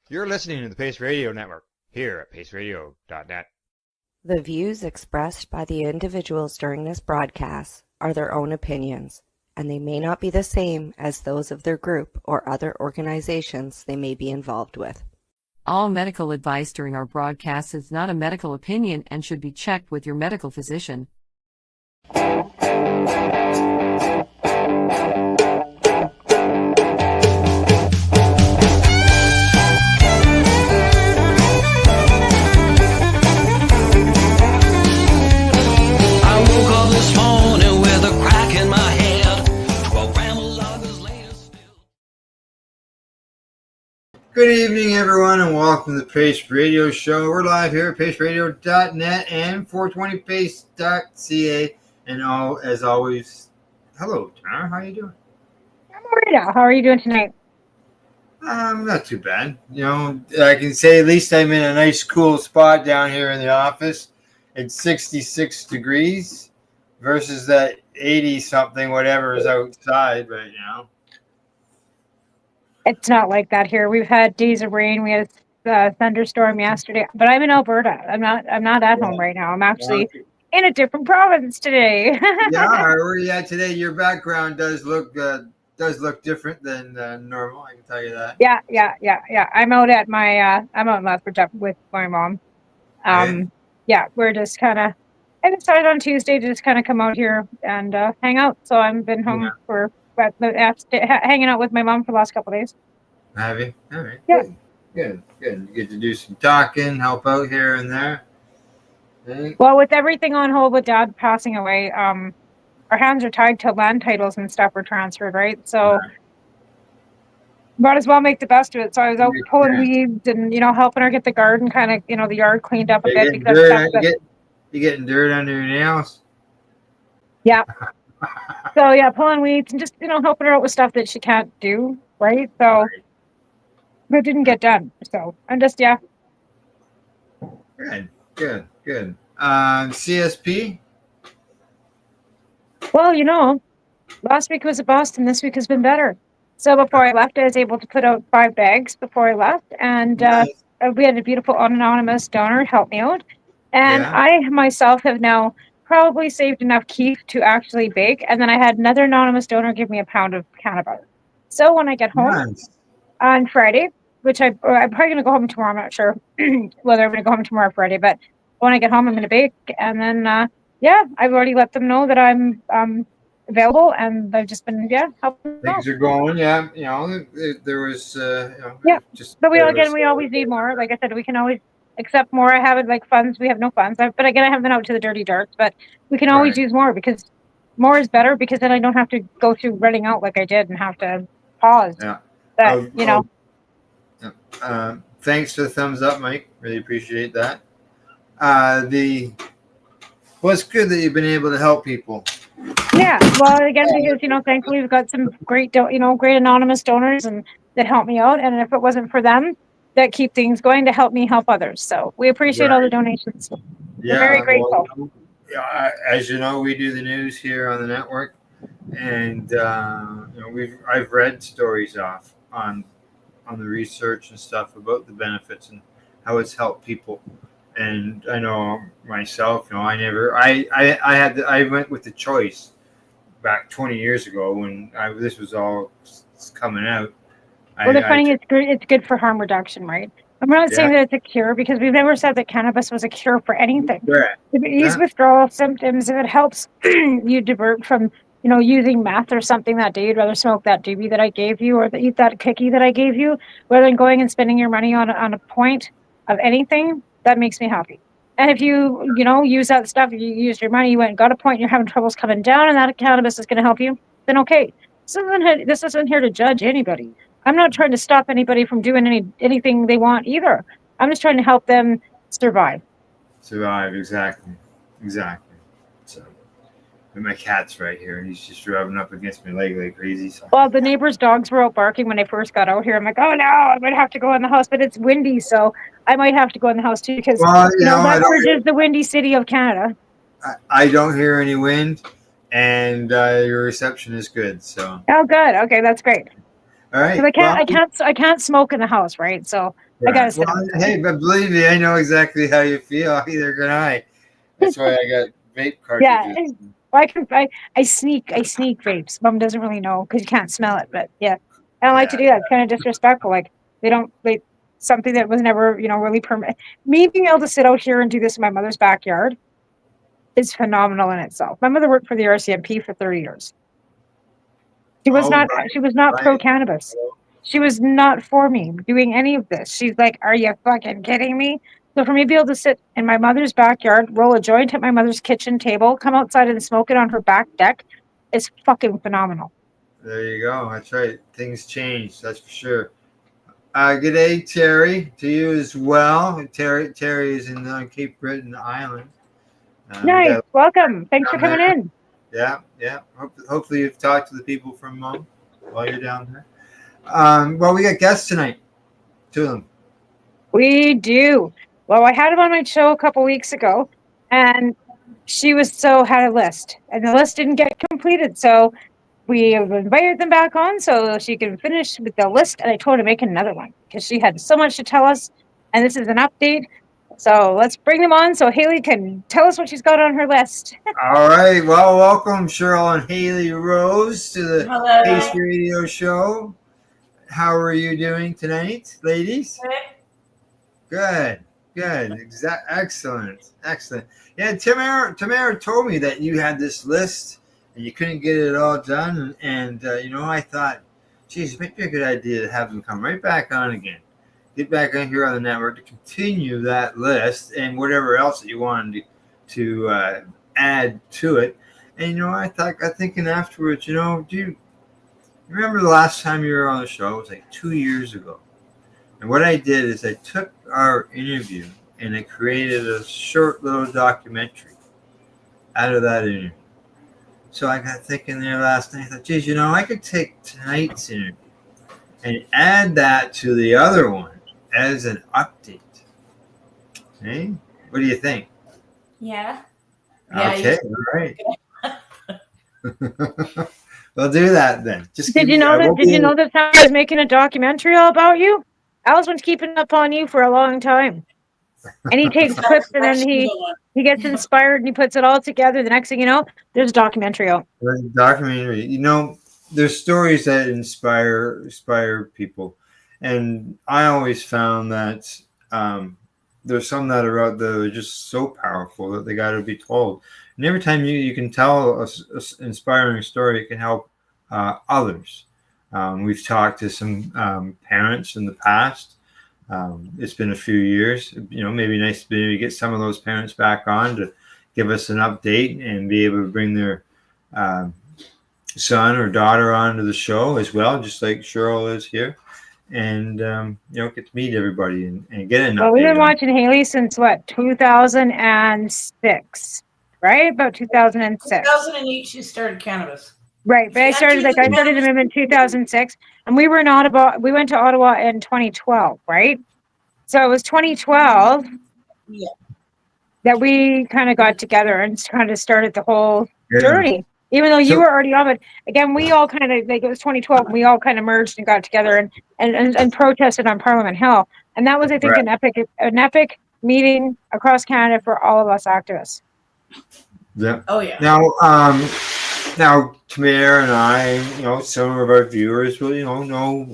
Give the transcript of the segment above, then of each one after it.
You're listening to the Pace Radio Network here at paceradio.net. The views expressed by the individuals during this broadcast are their own opinions, and they may not be the same as those of their group or other organizations they may be involved with. All medical advice during our broadcast is not a medical opinion and should be checked with your medical physician. Good evening, everyone, and welcome to the Pace Radio Show. We're live here at paceradio.net and 420pace.ca. And as always, hello, Tara. How are you doing? I'm all right. How are you doing tonight? Not too bad. You know, I can say at least I'm in a nice, cool spot down here in the office. It's 66 degrees versus that 80-something, whatever is outside right now. It's not like that here. We've had days of rain. We had a thunderstorm yesterday, but I'm in Alberta. I'm not at home right now. I'm actually in a different province today. Yeah, where are you at today? Your background does look different than normal. I can tell you that. Yeah. I'm out at my I'm out in Lethbridge with my mom. Yeah, we're just kind of. I decided on Tuesday to just kind of come out here and hang out. So I've been home hanging out with my mom for the last couple of days. Have you? All right. Yeah. Good. You get to do some talking, help out here and there. Right. Well, with everything on hold with Dad passing away, our hands are tied to land titles and stuff were transferred, right? So might as well make the best of it. So I was out pulling weeds and, helping her get the garden kind of, the yard cleaned up a bit. You getting dirt under your nails? Yeah. So yeah, pulling weeds and just, helping her out with stuff that she can't do, right? So it didn't get done. So I'm just, yeah. Good. CSP? Well, last week was a bust and this week has been better. So before I left, I was able to put out 5 bags before I left. And we had a beautiful anonymous donor help me out. And I myself have now probably saved enough keef to actually bake. And then I had another anonymous donor give me a pound of cannabis. So when I get home on Friday, which I'm probably going to go home tomorrow. I'm not sure whether I'm going to go home tomorrow or Friday. But when I get home, I'm going to bake. And then, I've already let them know that I'm available. And I've just been, helping. Things are going, there was, But we always need more. Like I said, we can always accept more. I have it like funds. We have no funds. But again, I haven't been out to the dirty darts. But we can always use more because more is better because then I don't have to go through running out like I did and have to pause. Yeah. Thanks for the thumbs up, Mike. Really appreciate that. It's good that you've been able to help people. Yeah, well, again, because thankfully we've got some great anonymous donors and that help me out, and if it wasn't for them, that keep things going to help me help others. So we appreciate all the donations. We're very grateful. As you know, we do the news here on the network, and I've read stories on the research and stuff about the benefits and how it's helped people. And I know myself, I went with the choice back 20 years ago when this was all coming out. Well, the funny is it's good for harm reduction, right? I'm not saying that it's a cure because we've never said that cannabis was a cure for anything. Right. If it eases withdrawal symptoms, if it helps you divert from, using meth or something that day, you'd rather smoke that doobie that I gave you or eat that cookie that I gave you, rather than going and spending your money on a point of anything, that makes me happy. And if you, use that stuff, you used your money, you went and got a point, and you're having troubles coming down, and that cannabis is going to help you, then okay. This isn't here to judge anybody. I'm not trying to stop anybody from doing anything they want either. I'm just trying to help them survive. Exactly. So, and my cat's right here, and he's just rubbing up against my leg like crazy. So. Well, the neighbors' dogs were out barking when I first got out here. I'm like, oh no, I might have to go in the house, but it's windy, so I might have to go in the house too because Lethbridge is the windy city of Canada. I don't hear any wind, and your reception is good. So. Oh, good. Okay, that's great. All right. Because I can't smoke in the house, right? So I gotta sit Well, outside. hey, but believe me, I know exactly how you feel. Either can I. That's why I got vape Yeah. cartridges. Well, I sneak vapes. Mom doesn't really know because you can't smell it, but yeah. I don't like to Yeah. do that. It's kind of disrespectful. Like something that was never, really permanent. Me being able to sit out here and do this in my mother's backyard is phenomenal in itself. My mother worked for the RCMP for 30 years. Oh, She was not pro right. cannabis. She was not for me doing any of this. She's like, "Are you fucking kidding me?" So for me to be able to sit in my mother's backyard, roll a joint at my mother's kitchen table, come outside and smoke it on her back deck is fucking phenomenal. There you go. That's right. Things change. That's for sure. Good day, Terry. To you as well. Terry is in Cape Breton Island. We Nice. got Welcome. Thanks for down coming there. in. Yeah. Hopefully you've talked to the people from Mom while you're down there. Well, we got guests tonight. Two of them. We do. Well, I had him on my show a couple weeks ago, and she had a list, and the list didn't get completed. So we have invited them back on so she can finish with the list. And I told her to make another one because she had so much to tell us. And this is an update. So let's bring them on so Haley can tell us what she's got on her list. All right. Well, welcome Cheryl and Haley Rose to the Hello. Pace Radio Show. How are you doing tonight, ladies? Good. Excellent. Yeah, Tamara told me that you had this list and you couldn't get it all done. And I thought, geez, it might be a good idea to have them come right back on again. Get back on here on the network to continue that list and whatever else that you wanted to add to it. And, I got thinking afterwards, do you remember the last time you were on the show? It was like 2 years ago. And what I did is I took our interview and I created a short little documentary out of that interview. So I got thinking there last night, I thought, geez, I could take tonight's interview and add that to the other one as an update. Hey, what do you think? Yeah. Okay, all right. We'll do that then. Did you know that Sam was making a documentary all about you? Al's been keeping up on you for a long time. And he takes clips and then he gets inspired and he puts it all together. The next thing you know, there's a documentary out. There's a documentary. There's stories that inspire people. And I always found that there's some that are out there that are just so powerful that they got to be told. And every time you can tell an inspiring story, it can help others. We've talked to some parents in the past. It's been a few years. Maybe nice to maybe get some of those parents back on to give us an update and be able to bring their son or daughter onto the show as well, just like Cheryl is here. And get to meet everybody and get an update. Well, we've been watching Haley since 2006, right? About 2006. 2008, she started cannabis. Right, but I started the movement in 2006, and we went to Ottawa in 2012, right? So it was 2012 that we kind of got together and kind of started the whole journey. Even though you were already on it, again, we all kind of it was 2012. And we all kind of merged and got together and protested on Parliament Hill, and that was, I think, an epic meeting across Canada for all of us activists. Yeah. Oh yeah. Now Tamara and I, some of our viewers will, know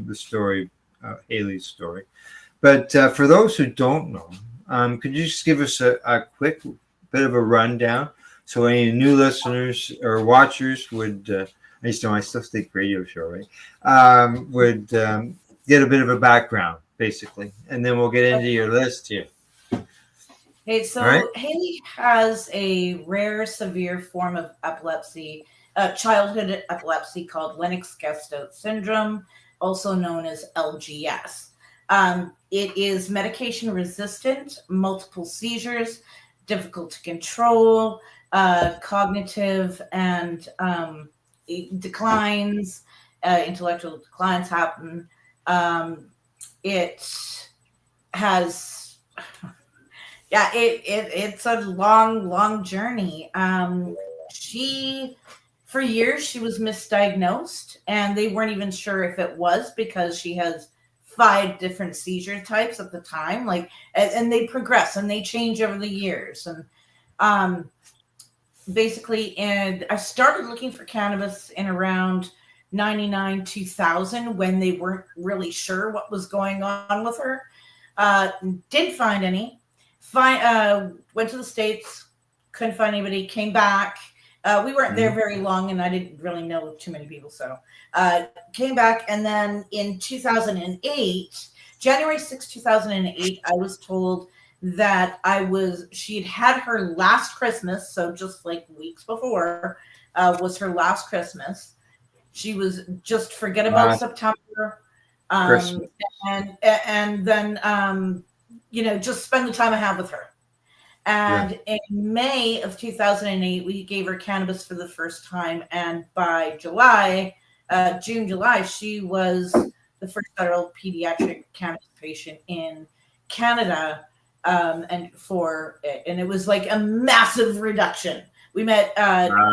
the story, Haley's story. But for those who don't know, could you just give us a quick bit of a rundown so any new listeners or watchers would, I still think radio show, right? Would get a bit of a background, basically, and then we'll get into your list here. Okay, so Haley has a rare, severe form of epilepsy, childhood epilepsy called Lennox-Gastaut syndrome, also known as LGS. It is medication resistant, multiple seizures, difficult to control, cognitive and declines, intellectual declines happen. It has... it's a long journey. She for years she was misdiagnosed, and they weren't even sure if it was because she has 5 different seizure types at the time, like, and they progress and they change over the years. And basically, and I started looking for cannabis in around 99, 2000, when they weren't really sure what was going on with her. Didn't find any. Went to the States, couldn't find anybody, came back. We weren't there very long, and I didn't really know too many people. So came back, and then in 2008, January 6, 2008, I was told that she had her last Christmas, so just like weeks before, was her last Christmas. She was just forget about September, and then just spend the time I have with her. And in May of 2008, we gave her cannabis for the first time, and by June, July, she was the first federal pediatric cannabis patient in Canada, and it was like a massive reduction. We met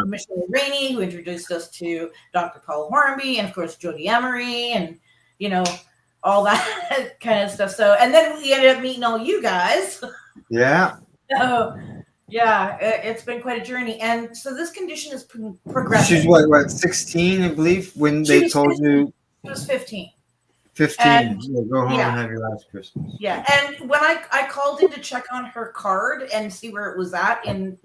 Michelle Rainey, who introduced us to Dr. Paul Hornby, and of course Jody Emery, and all that kind of stuff. So, and then we ended up meeting all you guys. Yeah. So, yeah, it's been quite a journey, and so this condition is progressive. She's what 16, I believe, when they told you. She was 15. 15. Go home and have your last Christmas. Yeah, and when I called in to check on her card and see where it was at, and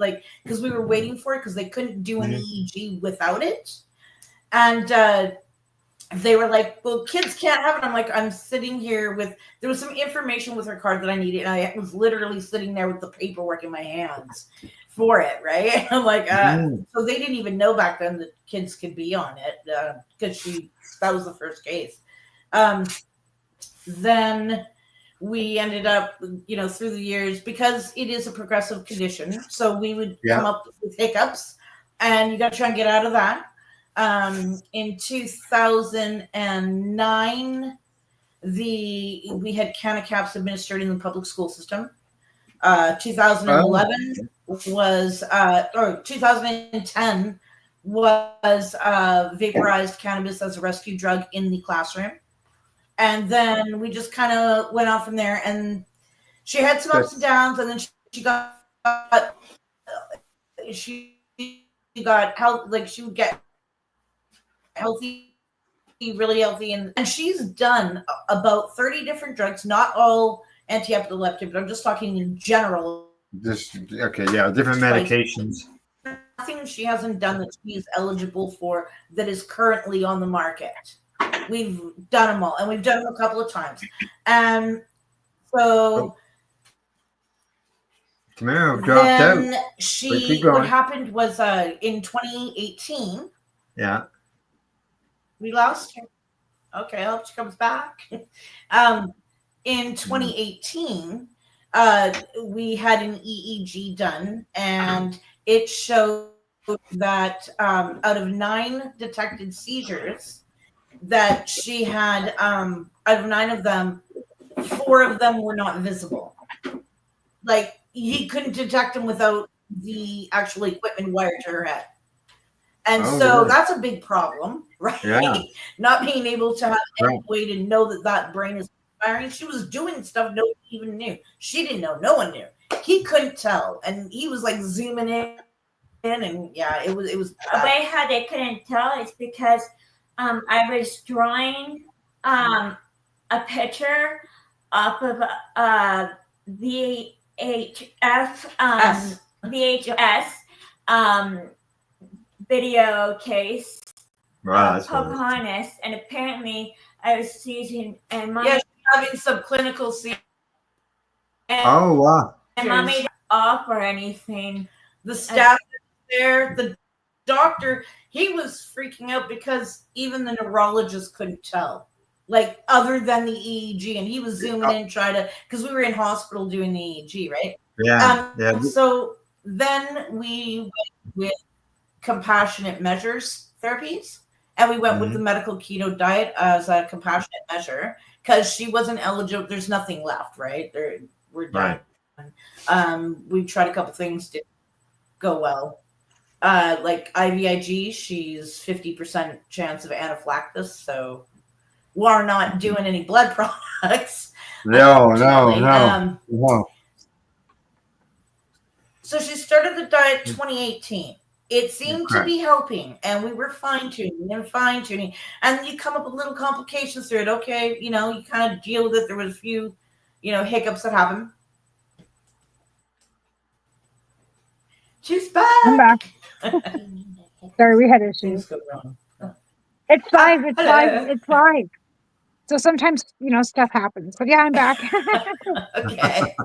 because we were waiting for it because they couldn't do an EEG without it, and they were like, "Well, kids can't have it." I'm like, "I'm sitting here there was some information with her card that I needed, and I was literally sitting there with the paperwork in my hands for it, right?" I'm like, so they didn't even know back then that kids could be on it because that was the first case. Then we ended up, through the years, because it is a progressive condition. So we would come up with hiccups, and you got to try and get out of that. In 2009, we had canna caps administered in the public school system. 2011 or 2010 was vaporized cannabis as a rescue drug in the classroom. And then we just kind of went on from there, and she had some ups and downs, and then she got health, like she would get healthy, really healthy, and she's done about 30 different drugs, not all anti-epileptic, but I'm just talking in general. Different medications. Nothing she hasn't done that she's eligible for that is currently on the market. We've done them all, and we've done them a couple of times. And so Camaro dropped out. What happened was in 2018. Yeah. We lost her. Okay, I hope she comes back. In 2018, we had an EEG done, and it showed that out of 9 detected seizures that she had, out of 9 of them, 4 of them were not visible. Like, he couldn't detect them without the actual equipment wired to her head. And that's a big problem, right? Yeah. Not being able to have any way to know that brain is firing. She was doing stuff nobody even knew. She didn't know. No one knew. He couldn't tell. And he was like zooming in, and it was the way how they couldn't tell is because I was drawing a picture off of VHS video case of Pocahontas, and apparently I was seizing, and Mommy she's having some clinical seizures. Oh wow! And Mommy didn't off or anything. The staff there, the doctor, he was freaking out because even the neurologist couldn't tell, like other than the EEG, and he was zooming in because we were in hospital doing the EEG, right? Yeah. So then we went with compassionate measures therapies, and we went with the medical keto diet as a compassionate measure because she wasn't eligible. There's nothing left, right? We're done. Right. We tried a couple things, didn't go well. Like IVIG, she's 50% chance of anaphylaxis. So we're not doing any blood products. No. So she started the diet 2018. It seemed to be helping, and we were fine tuning, and you come up with little complications through it. Okay, you kind of deal with it. There was a few, hiccups that happened. She's back. I'm back. Sorry, we had issues. Things go wrong. It's live. It's live. So sometimes, stuff happens. But yeah, I'm back. Okay.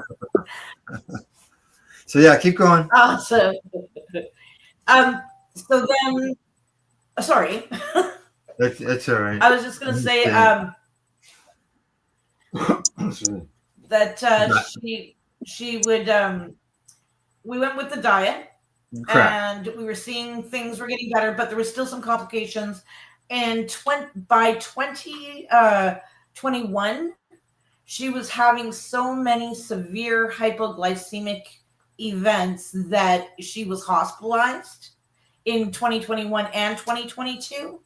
So yeah, keep going. Awesome. So then, sorry. That's all right. I was just gonna say that she would we went with the diet. Correct. And we were seeing things were getting better, but there was still some complications. And by 2021, she was having so many severe hypoglycemic events that she was hospitalized in 2021 and 2022.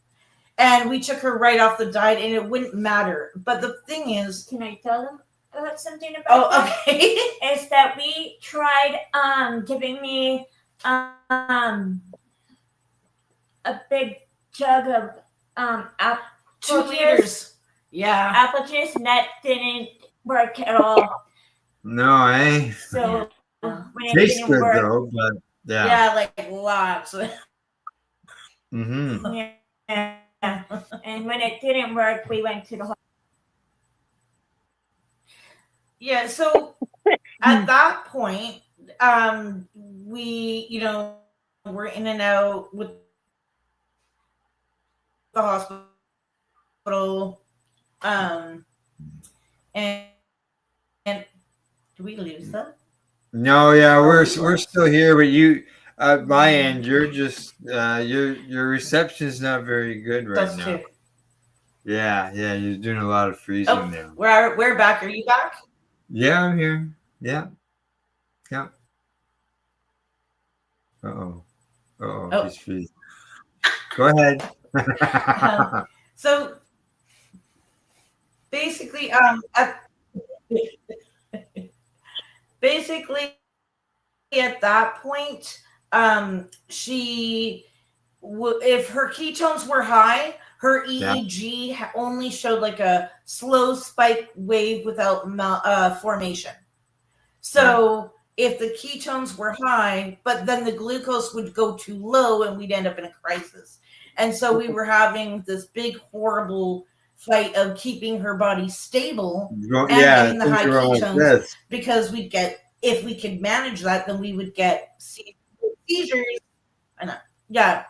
And we took her right off the diet, and it wouldn't matter. But the thing is, can I tell them about something about that? Okay. Is that we tried giving me a big jug of 2 liters. Yeah. Apple juice, and that didn't work at all. No, eh? So when it Tastes didn't good work, though, but yeah. Yeah, like lots. Mm-hmm. Yeah. And when it didn't work, we went to the hospital. Yeah, so at that point, we, were in and out with the hospital. And do we lose them? No, yeah, we're still here, but you at my end, you're just your reception's not very good right That's now. too. Yeah, you're doing a lot of freezing now. We're back. Are you back? Yeah, I'm here. Yeah. Oh, he's freezing. Go ahead. So basically, at that point, if her ketones were high, her EEG only showed like a slow spike wave without formation. So if the ketones were high, but then the glucose would go too low and we'd end up in a crisis. And so we were having this big, horrible fight of keeping her body stable and getting the high ketones because if we could manage that, then we would get seizures. I know. Yeah.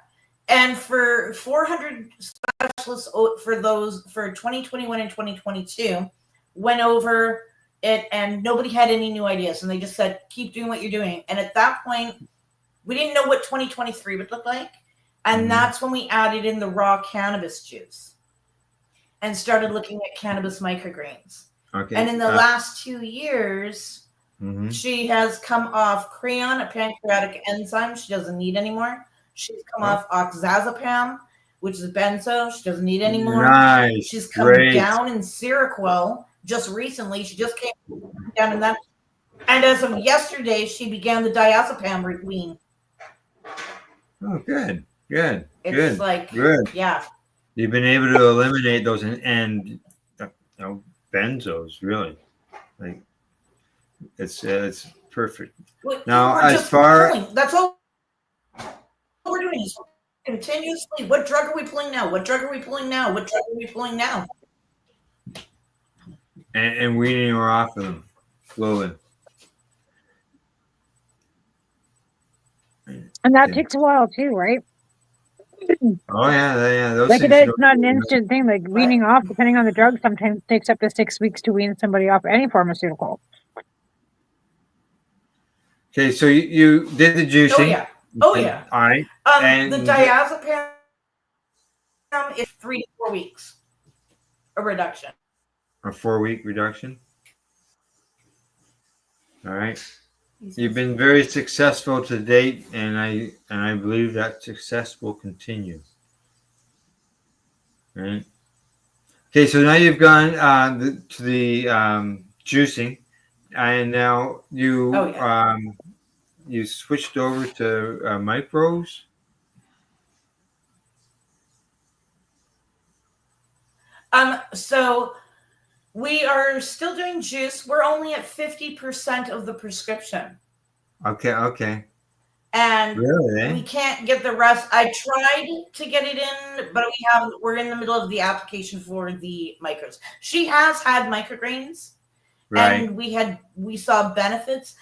And for 400 specialists for 2021 and 2022 went over it, and nobody had any new ideas. And they just said, keep doing what you're doing. And at that point, we didn't know what 2023 would look like. And that's when we added in the raw cannabis juice and started looking at cannabis microgreens. Okay. And in the last 2 years, she has come off Creon, a pancreatic enzyme she doesn't need anymore. She's come off oxazepam, which is benzo. She doesn't need anymore. Nice. She's come down in Seroquel just recently. She just came down in that. And as of yesterday, she began the diazepam wean. Oh, good. It's good. Yeah. You've been able to eliminate those and benzos, really. Like it's perfect. Now, as far that's all we're doing is continuously. What drug are we pulling now? What drug are we pulling now? What drug are we pulling now? And weaning her off of them slowly. And that takes a while too, right? Oh yeah. Those like it's not an instant thing. Like weaning off, depending on the drug, sometimes it takes up to 6 weeks to wean somebody off any pharmaceutical. Okay, so you did the juicing. Oh yeah. All right. And the diazepam is 3 to 4 weeks. A reduction. A 4-week reduction. All right. You've been very successful to date, and I believe that success will continue. Right. Okay, so now you've gone to the juicing, and now you Oh, yeah. You switched over to micros. So we are still doing juice. We're only at 50% of the prescription. Okay. And Really? Eh? we can't get the rest. I tried to get it in, but we're in the middle of the application for the micros. She has had microgreens, Right. and we saw benefits,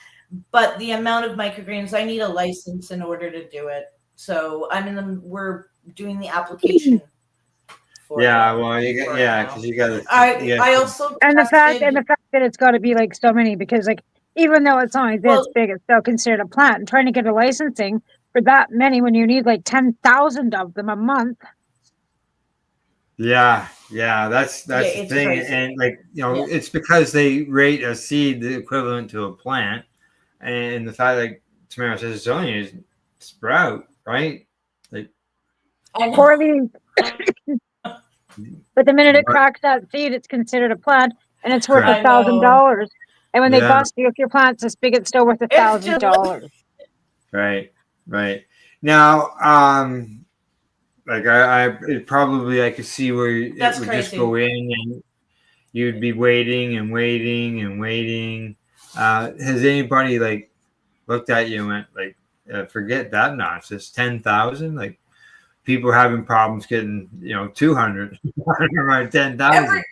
but the amount of microgreens, I need a license in order to do it. So we're doing the application. Yeah, well, because you got to. I also And the fact tested. that it's got to be like so many, because like even though it's only this big, it's still considered a plant. And trying to get a licensing for that many when you need like 10,000 of them a month. Yeah, that's the thing, crazy. and it's because they rate a seed the equivalent to a plant, and the fact like Tamara says it's only a sprout, right? Like, for these. But the minute it cracks that seed, it's considered a plant, and it's worth $1,000. And when they bust you, if your plant's this big, it's still worth $1,000. Right. Now, like I could see where it would just go in, and you'd be waiting and waiting and waiting. Has anybody like looked at you and went like, forget that nonsense, 10,000? Like, people are having problems getting 200 or 10,000.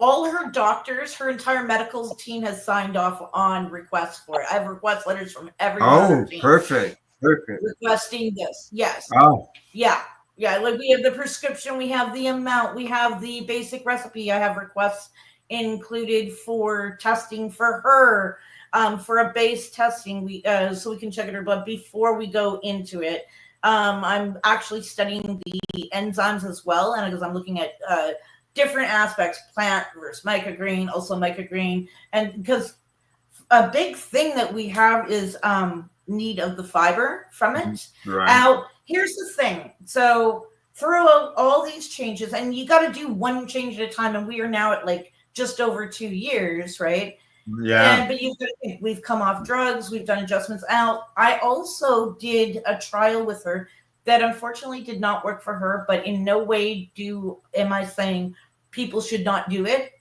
All her doctors, her entire medical team has signed off on requests for it. I have request letters from everyone. Oh, perfect. Requesting this, yes. Oh, yeah. Like, we have the prescription, we have the amount, we have the basic recipe. I have requests included for testing for her. For a base testing, so we can check her blood before we go into it. I'm actually studying the enzymes as well, and because I'm looking at different aspects, plant versus microgreen, also microgreen, and because a big thing that we have is need of the fiber from it. Right. Now, here's the thing. So through all these changes, and you got to do one change at a time, and we are now at like just over 2 years, right? Yeah. But we've come off drugs. We've done adjustments out. I also did a trial with her that unfortunately did not work for her, but in no way am I saying people should not do it.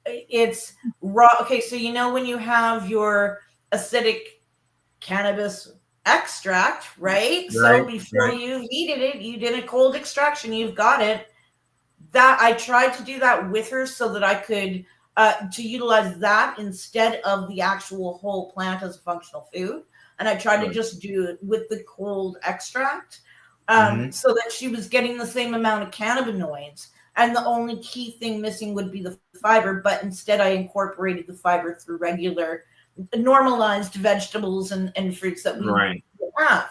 It's raw. Okay, so when you have your acidic cannabis extract, right? So before you heated it, you did a cold extraction. You've got it. That I tried to do that with her so that I could to utilize that instead of the actual whole plant as a functional food. And I tried to just do it with the cold extract so that she was getting the same amount of cannabinoids. And the only key thing missing would be the fiber. But instead, I incorporated the fiber through regular, normalized vegetables and fruits that we have.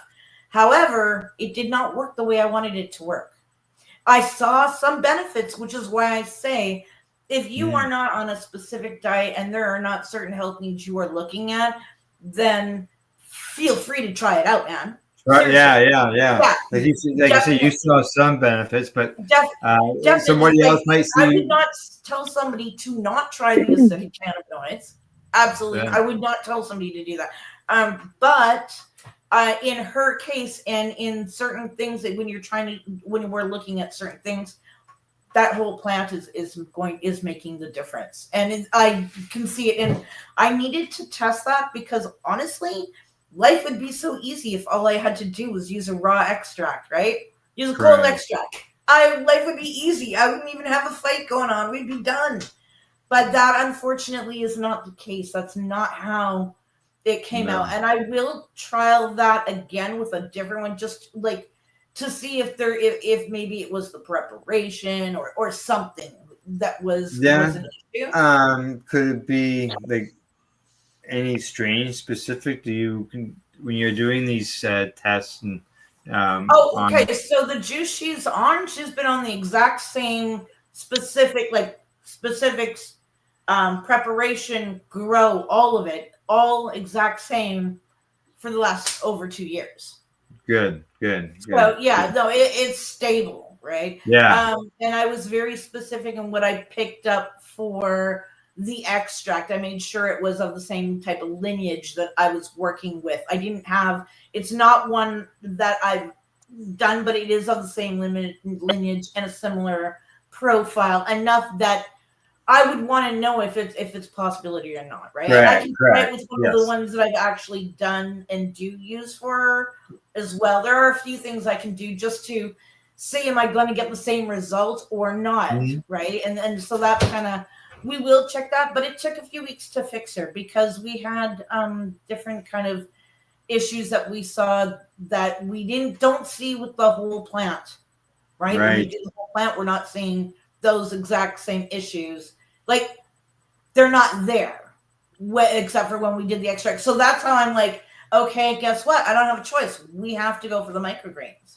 However, it did not work the way I wanted it to work. I saw some benefits, which is why I say, if you are not on a specific diet and there are not certain health needs you are looking at, then feel free to try it out, man. Right, yeah. Like you said, you saw some benefits, but somebody else might see. I would not tell somebody to not try the acidic cannabinoids. Absolutely, I would not tell somebody to do that. But in her case, and in certain things that when we're looking at certain things, that whole plant is making the difference, and I can see it. And I needed to test that because honestly, life would be so easy if all I had to do was use a raw extract, right? Use a cold extract. Life would be easy. I wouldn't even have a fight going on. We'd be done. But that unfortunately is not the case. That's not how it came out. And I will trial that again with a different one, just like to see if maybe it was the preparation or something that was an issue. Could it be like any strain specific? When you're doing these tests and so the juice she's been on the exact same specifics preparation, grow, all of it, all exact same for the last over 2 years. Good. So yeah, no, it's stable, right? Yeah. And I was very specific in what I picked up for the extract. I made sure it was of the same type of lineage that I was working with. I didn't have, it's not one that I've done, but it is of the same lineage and a similar profile enough that I would want to know if it's possibility or not, right? And I can try it with one of the ones that I've actually done and do use for her as well. There are a few things I can do just to see, am I going to get the same result or not, right? And so that kind of, we will check that, but it took a few weeks to fix her because we had different kind of issues that we saw that we don't see with the whole plant, right? When we do the whole plant, we're not seeing those exact same issues. Like, they're not there, except for when we did the extract. So that's how I'm like, okay, guess what? I don't have a choice. We have to go for the microgreens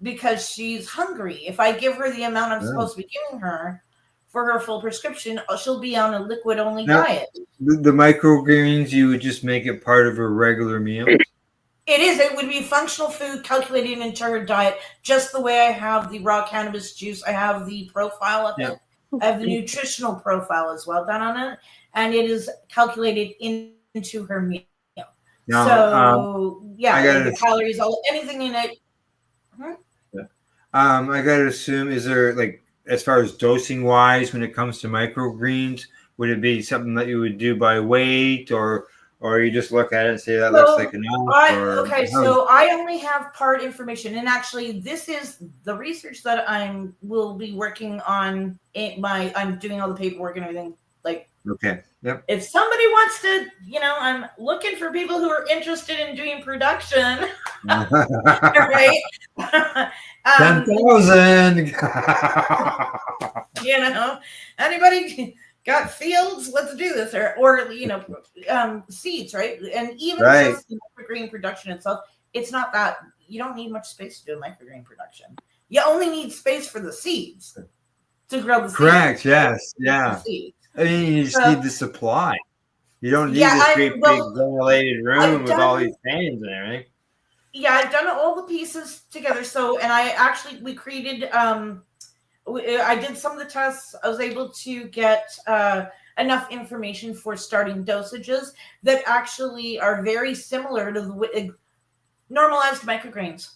because she's hungry. If I give her the amount I'm supposed to be giving her for her full prescription, she'll be on a liquid-only diet. The microgreens, you would just make it part of her regular meal? It is. It would be functional food calculated into her diet, just the way I have the raw cannabis juice. I have the profile of it. I have the nutritional profile as well done on it, and it is calculated into her meal. Now, so the calories, anything in it. I gotta assume, is there, like, as far as dosing wise, when it comes to microgreens, would it be something that you would do by weight, or you just look at it and say that looks like enough? So I only have part information, and actually, this is the research that will be working on. I'm doing all the paperwork and everything. Like, if somebody wants to, I'm looking for people who are interested in doing production, right? 10,000. Anybody got fields? Let's do this, or seeds, right? And even just the microgreen production itself, it's not that you don't need much space to do a microgreen production. You only need space for the seeds to grow the seeds. Correct. Yes. Yeah. I mean, you just need the supply. You don't need this great big ventilated room with all these fans and everything. Yeah, I've done all the pieces together. So, and we created, I did some of the tests. I was able to get enough information for starting dosages that actually are very similar to the normalized microgreens.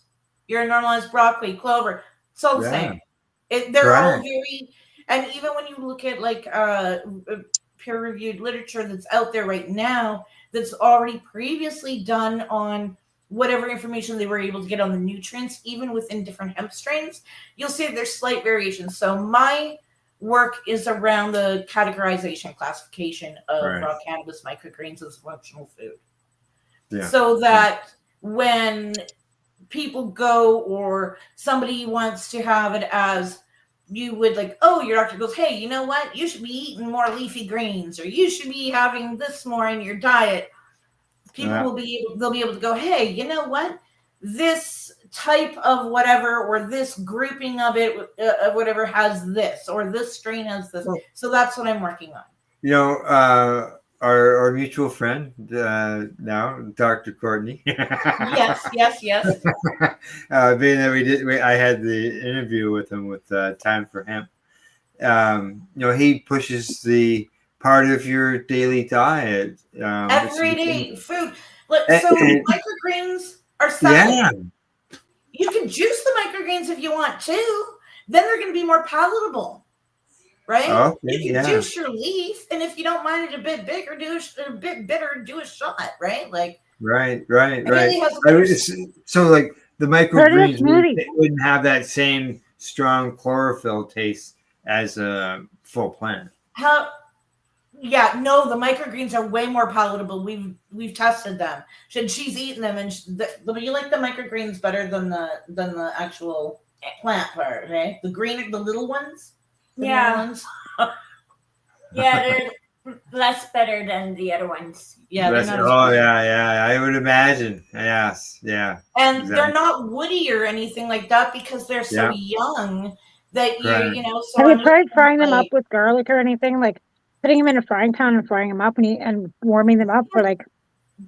Your normalized broccoli, clover, it's all the same. They're all very, and even when you look at like peer-reviewed literature that's out there right now, that's already previously done on whatever information they were able to get on the nutrients, even within different hemp strains, you'll see that there's slight variations. So my work is around the categorization classification of raw cannabis microgreens as functional food. Yeah. So that when people go or somebody wants to have it as, you would like, oh, your doctor goes, hey, you know what? You should be eating more leafy greens, or you should be having this more in your diet. People they'll be able to go, hey, you know what? This type of whatever, or this grouping of it, whatever has this, or this strain has this. So that's what I'm working on. Our mutual friend now, Dr. Courtney. yes. Being that I had the interview with him with Time for Hemp. He pushes the part of your daily diet. Everyday food. So microgreens are salad. Yeah. You can juice the microgreens if you want to. Then they're going to be more palatable, right? Okay, you can juice your leaf, and if you don't mind it a bit bigger, a bit bitter, do a shot, right? Like right. So like the microgreens wouldn't have that same strong chlorophyll taste as a full plant. Yeah, no, the microgreens are way more palatable. We've tested them. She's eaten them, and you like the microgreens better than the actual plant part, right? The little ones. Yeah, they're less better than the other ones. Yeah. I would imagine. Yes, yeah. And exactly. They're not woody or anything like that because they're so young that So have you tried frying them up with garlic or anything like? putting them in a frying pan and frying them up and warming them up for like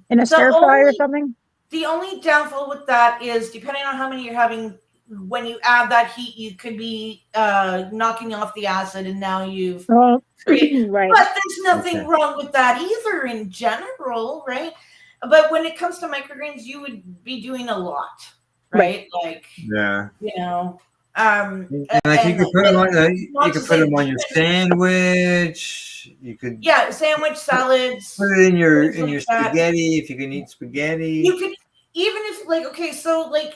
in a The stir fry or only- something. The only downfall with that is depending on how many you're having, when you add that heat, you could be knocking off the acid, and now you've Oh, created. right. But there's nothing Okay. wrong with that either in general, right? But when it comes to microgreens, you would be doing a lot, right? Like, Yeah. you know, And like you and, could put them on, not you to could say put them on your chicken. sandwich. You could Yeah, sandwich, salads. put it in your things like that. spaghetti if you can eat spaghetti. You could, even if like, okay, so like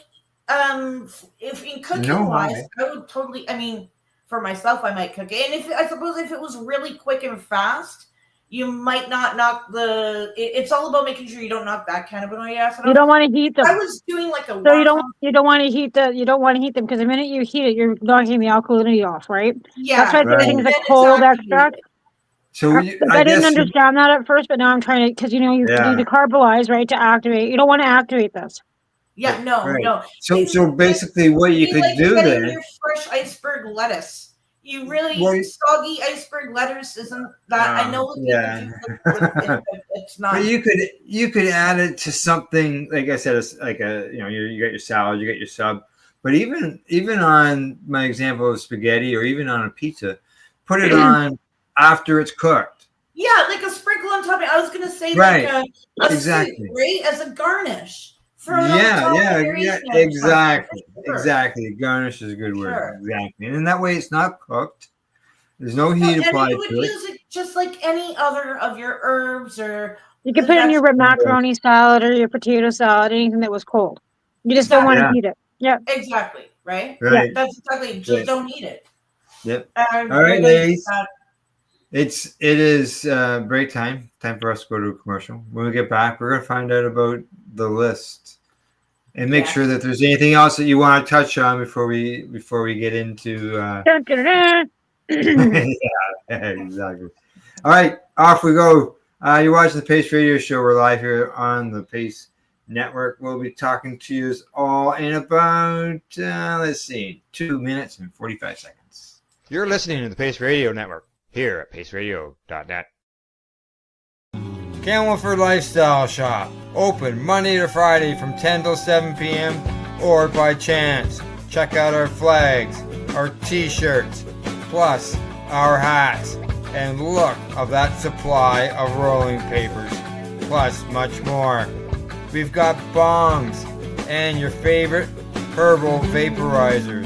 if in cooking No, wise, why? I would totally, I mean, for myself I might cook it. And if I suppose if it was really quick and fast, you might not knock it's all about making sure you don't knock that cannabinoid acid You off. don't want to heat them. I was doing like a So you wonton- don't want to heat them because the minute you heat it, you're knocking the alkalinity off, right? yeah, That's why Right. everything's and a then it's cold activated. extract. So I didn't guess understand that at first, but now I'm trying to, because you need to carbolize, right, to activate. You don't want to activate this. Yeah, no, Right. no. So basically what you Be could like do getting then. your fresh iceberg lettuce. You really Well, soggy iceberg lettuce isn't that? I know what yeah. people do with it, but it's not. But you could add it to something like I said, it's like a you got your salad, you got your sub, but even on my example of spaghetti or even on a pizza, put it on after it's cooked. Yeah, like a sprinkle on top. I was gonna say Right. like a Exactly. soup, right, as a garnish. Throw it on top of Yeah, various things. exactly, Sure. exactly. Garnish is a good word. Sure. Exactly, and that way it's not cooked. There's no Well, heat and applied you would to it. use it just like any other of your herbs or You can put it in your macaroni salad or your potato salad, anything that was cold. You just don't want to heat it. Yeah. exactly, right? Right. That's exactly. Just Right. don't eat it. Yep. And All right, it ladies. is, It is break time. Time for us to go to a commercial. When we get back, we're gonna find out about the list and make Yeah. sure that there's anything else that you want to touch on before we get into. Dun, dun, dun, dun. Yeah, exactly. All right, off we go. You're watching the Pace Radio Show. We're live here on the Pace Network. We'll be talking to you all in about 2 minutes and 45 seconds. You're listening to the Pace Radio Network here at paceradio.net. Campbellford Lifestyle Shop. Open Monday to Friday from 10 till 7 p.m. or by chance. Check out our flags, our t-shirts, plus our hats. And look of that supply of rolling papers, plus much more. We've got bongs and your favorite herbal vaporizers.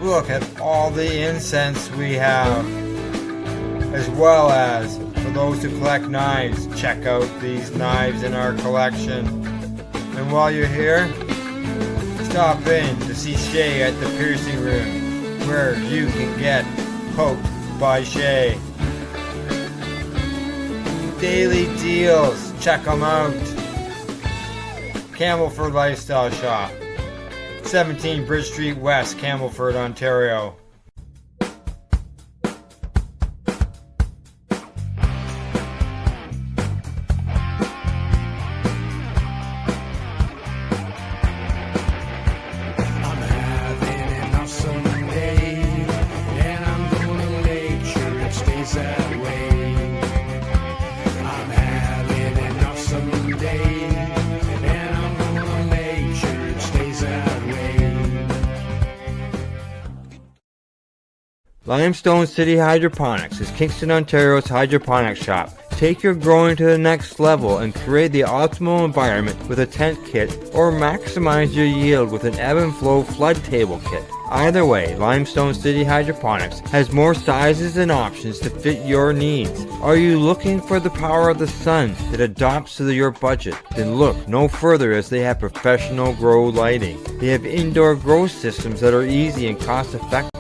Look at all the incense we have, as well as for those who collect knives, check out these knives in our collection. And while you're here, stop in to see Shay at the piercing room, where you can get poked by Shay. Daily deals, check them out. Campbellford Lifestyle Shop, 17 Bridge Street West, Campbellford, Ontario. Limestone City Hydroponics is Kingston, Ontario's hydroponics shop. Take your growing to the next level and create the optimal environment with a tent kit, or maximize your yield with an ebb and flow flood table kit. Either way, Limestone City Hydroponics has more sizes and options to fit your needs. Are you looking for the power of the sun that adapts to your budget? Then look no further, as they have professional grow lighting. They have indoor grow systems that are easy and cost effective,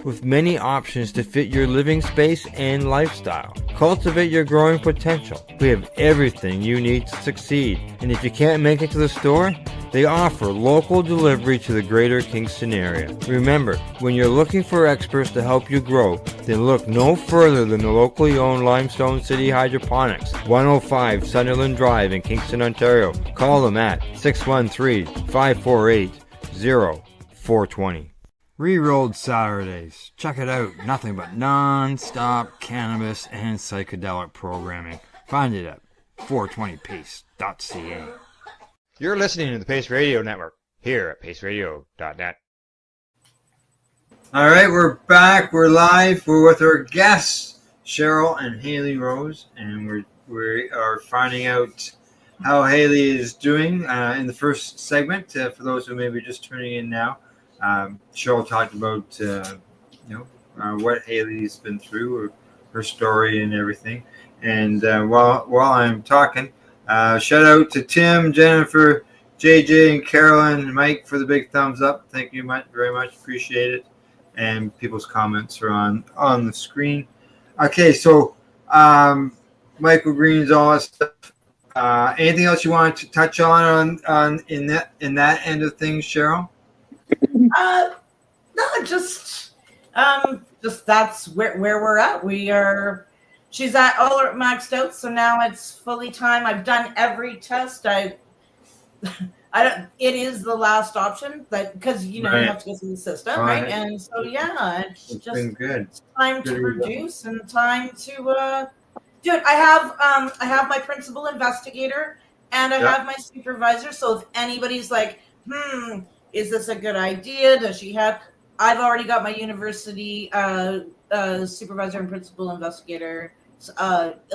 with many options to fit your living space and lifestyle. Cultivate your growing potential. We have everything you need to succeed. And if you can't make it to the store, they offer local delivery to the greater Kingston area. Remember, when you're looking for experts to help you grow, then look no further than the locally owned Limestone City Hydroponics, 105 Sunderland Drive in Kingston, Ontario. Call them at 613-548-0420. Rerolled Saturdays. Check it out. Nothing but non-stop cannabis and psychedelic programming. Find it at 420pace.ca. You're listening to the Pace Radio Network here at paceradio.net. All right, we're back. We're live. We're with our guests, Cheryl and Haley Rose, and we are finding out how Haley is doing in the first segment. For those who may be just tuning in now, Cheryl talked about what Haley's been through, her story, and everything. And while I'm talking, shout out to Tim, Jennifer, JJ, and Carolyn, and Mike for the big thumbs up. Thank you very much. Appreciate it. And people's comments are on the screen. Okay, so microgreens, all that stuff. Anything else you want to touch on in that end of things, Cheryl? No, just that's where we're at. She's at all maxed out, so now it's fully time. I've done every test. It is the last option, because you have to go through the system, right? And so it's just been good. It's time to produce and time to do it. I have my principal investigator and I have my supervisor. So if anybody's like, is this a good idea? Does she have? I've already got my university supervisor and principal investigator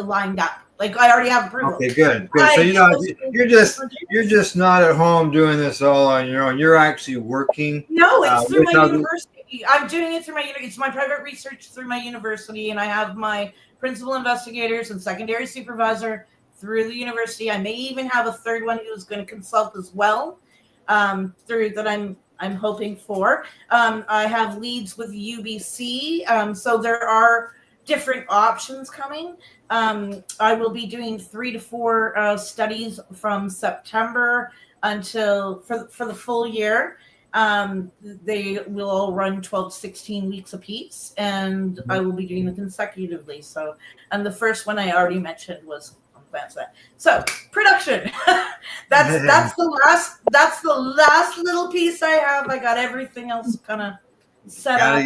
lined up. Like I already have approval. Okay, good. So you're just not at home doing this all on your own. You're actually working. No, it's through my university. I'm doing it through my university. It's my private research through my university, and I have my principal investigators and secondary supervisor through the university. I may even have a third one who's going to consult as well. Through that I'm hoping for. I have leads with UBC, so there are different options coming. I will be doing 3 to 4 studies from September until for the full year. They will all run 12 to 16 weeks apiece, and I will be doing them consecutively. So, and the first one I already mentioned was advancement. So production. that's the last little piece I have. I got everything else kind of set up.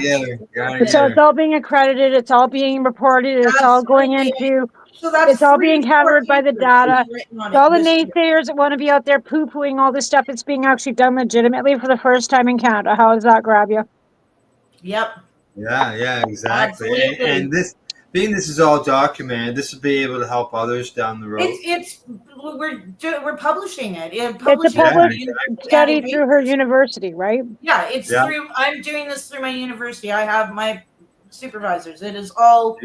So it's all being accredited. It's all being reported. It's all going into. So it's all being covered by the data. So all the naysayers that want to be out there poo-pooing all this stuff, it's being actually done legitimately for the first time in Canada. How does that grab you? Yep. Yeah, exactly. And this is all documented, this will be able to help others down the road. We're publishing it. It's a published study through her university, right? Yeah, through. I'm doing this through my university. I have my supervisors. It is all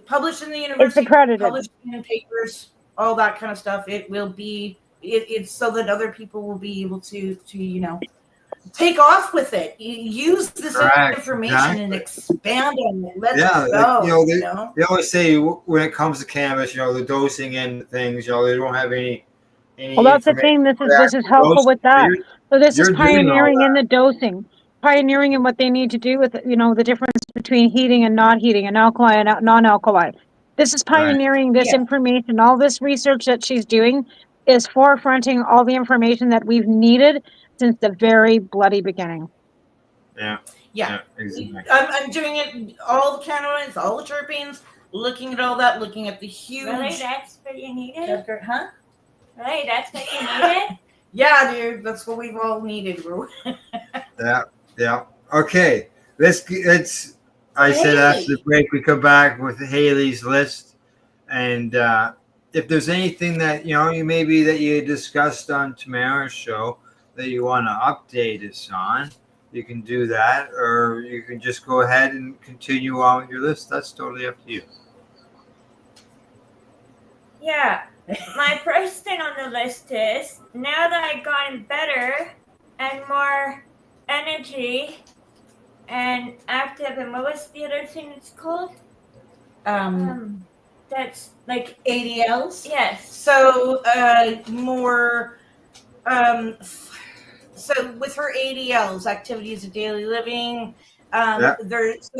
published in the university. It's accredited. Published in papers, all that kind of stuff. It will be. It's so that other people will be able to take off with it. Use this information and expand on it. Let it go. They always say when it comes to cannabis, the dosing and things, they don't have any. Well, that's the thing. This is helpful with that. So this is pioneering in the dosing, pioneering in what they need to do with the difference between heating and not heating, and alkali and non-alkali. This is pioneering this information. All this research that she's doing is forefronting all the information that we've needed since the very bloody beginning. Yeah, exactly. I'm doing it, all the cannabinoids, all the terpenes, looking at all that, looking at the huge... Really? That's what you needed? Huh? Right, that's what you needed? Yeah, dude, that's what we've all needed. Yeah. Okay, I said after the break, we come back with Haley's list. And if there's anything that, maybe that you discussed on tomorrow's show, that you want to update us on, you can do that, or you can just go ahead and continue on with your list. That's totally up to you. Yeah, my first thing on the list is, now that I've gotten better and more energy and active, and what was the other thing it's called? That's like ADLs? Yes. So more... So with her ADLs, activities of daily living, there's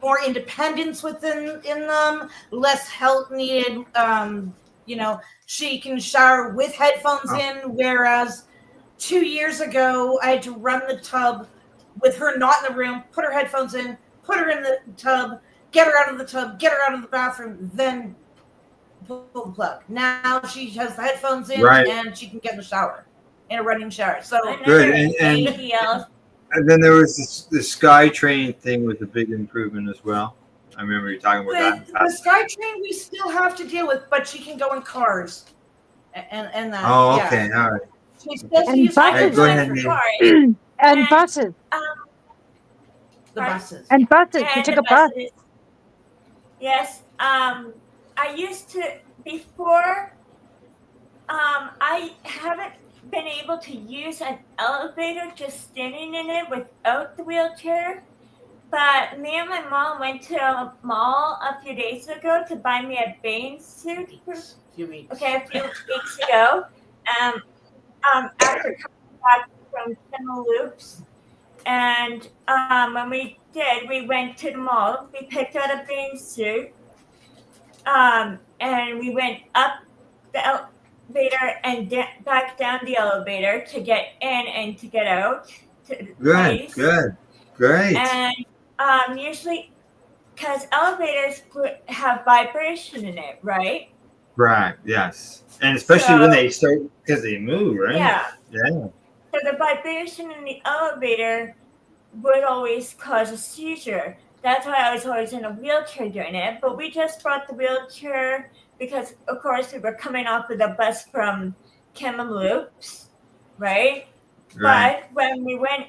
more independence in them, less help needed. She can shower with headphones in, whereas 2 years ago I had to run the tub with her not in the room, put her headphones in, put her in the tub, get her out of the tub, get her out of the bathroom, then pull the plug. Now she has the headphones in and she can get in the shower, in a running shower. So good. And then there was the SkyTrain thing was a big improvement as well. I remember you talking about with that. the SkyTrain, we still have to deal with, but she can go in cars, and that. Oh, okay, all right. She still And use buses. Go ahead, for Nate. cars. And buses. The buses. And buses. She And took the a bus. buses. Yes. I used to before. I haven't been able to use an elevator just standing in it without the wheelchair. But me and my mom went to a mall a few days ago to buy me a bathing suit. A few weeks ago. After coming back from Loops. And when we did, we went to the mall. We picked out a bathing suit. And we went up the elevator and back down the elevator to get in and to get out. Good. Great. And usually, because elevators have vibration in it, right? Right. Yes. And especially when they start, because they move, right? Yeah. Yeah. So the vibration in the elevator would always cause a seizure. That's why I was always in a wheelchair doing it. But we just brought the wheelchair because, of course, we were coming off of the bus from Campbellford, right? But when we went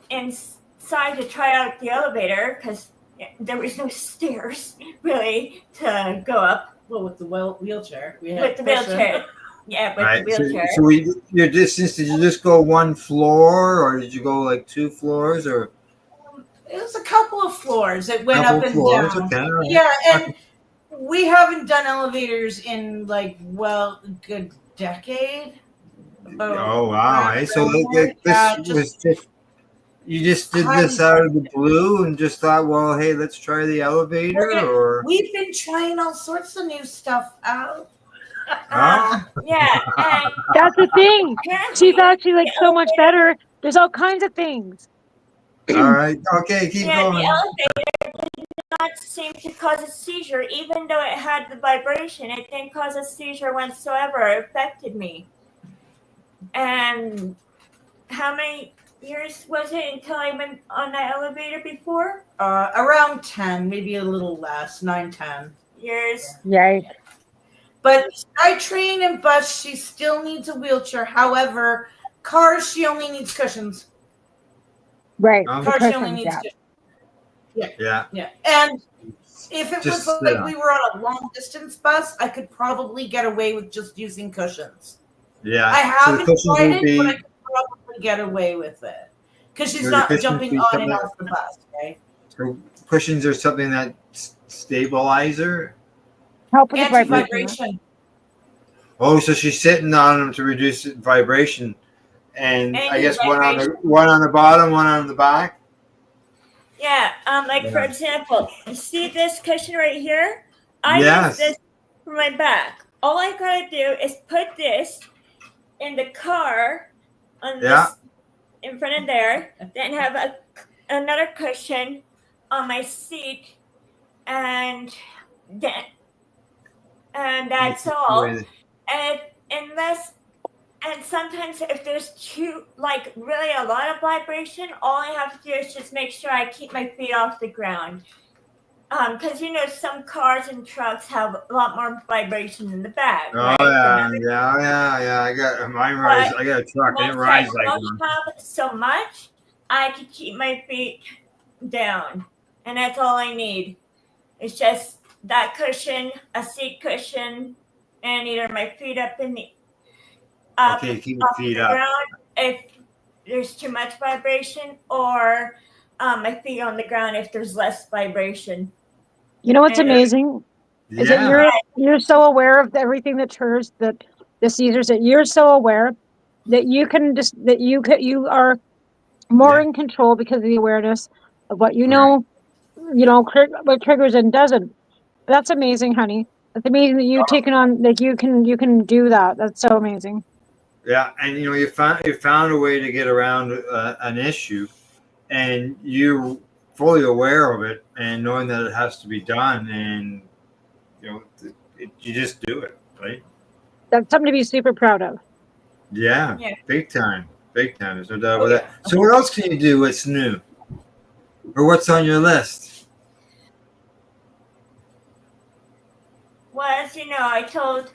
inside to try out the elevator, because there was no stairs really to go up. Well, with the wheelchair. With the wheelchair. Yeah, with the wheelchair. So your distance, did you just go one floor or did you go like 2 floors or? It was a couple of floors. It went up and down. Okay, right. Yeah, and we haven't done elevators in a good decade. Oh wow! Hey, so this was just you just did this out of the blue and just thought, well, hey, let's try the elevator, or we've been trying all sorts of new stuff out. Yeah, and that's the thing. She's actually so much better. There's all kinds of things. All right, okay, keep going. The elevator did not seem to cause a seizure, even though it had the vibration. It didn't cause a seizure whatsoever. It affected me. And how many years was it until I went on the elevator before? Around 10, maybe a little less, 9, 10 years. Yikes. But SkyTrain and bus, she still needs a wheelchair. However, cars, she only needs cushions. Right. Cars, she only needs cushions. Yeah. And if it was like we were on a long distance bus, I could probably get away with just using cushions. Yeah. I haven't tried it, but I could probably get away with it. Because she's not jumping on and off the bus, right? So cushions are something that stabilizer? Help with vibration. Oh, so she's sitting on them to reduce vibration. And I guess one on the bottom, one on the back? Yeah, for example, you see this cushion right here? I use this for my back. All I gotta do is put this in the car on this in front of there, then have another cushion on my seat, and that's all. And sometimes if there's really a lot of vibration, all I have to do is just make sure I keep my feet off the ground. Because some cars and trucks have a lot more vibration in the back. Oh yeah. I got mine rise. I got a truck. It rides like one. Have so much, I can keep my feet down, and that's all I need. It's just that cushion, a seat cushion, and either my feet up in the keep your feet up. Ground if there's too much vibration, or my feet on the ground if there's less vibration. You know what's amazing? Is that you're so aware of everything that occurs, that the seizures, that you're so aware that you can you are more in control because of the awareness of what what triggers and doesn't. That's amazing, honey. That's amazing that you've taken on, like you can do that. That's so amazing. Yeah, and you found a way to get around an issue, and you're fully aware of it, and knowing that it has to be done, and you just do it, right? That's something to be super proud of. Yeah, Yeah. big time. There's no doubt Oh, about that. So, what else can you do? What's new, or what's on your list? Well, as you know, I told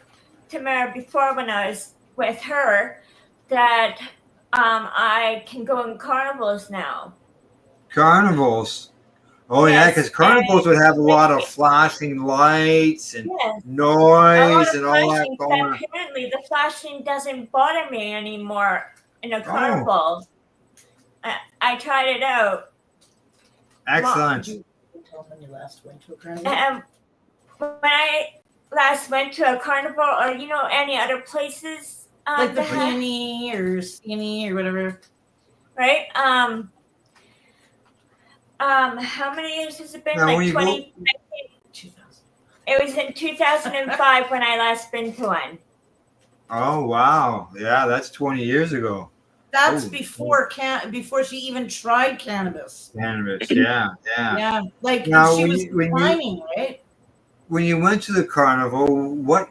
Tamara before when I was with her that I can go in carnivals now. Carnivals. Oh yeah, Yes, because carnivals would have a lot of flashing lights and Yes, a lot noise of and all that flashing, going but on. apparently the flashing doesn't bother me anymore in a Oh, carnival. I tried it out. excellent. Did you tell them when you last went to a carnival? When I last went to a carnival or any other places Like the that had- Peony or Skinny or whatever. right? How many years has it been? Now, when Like you 20. 2000. It was in 2005 when I last been to one. Oh wow, yeah, that's 20 years ago. That's Oh, before she even tried cannabis. Cannabis, yeah. Yeah, like Now, she when was you climbing, right? when you went to the carnival, what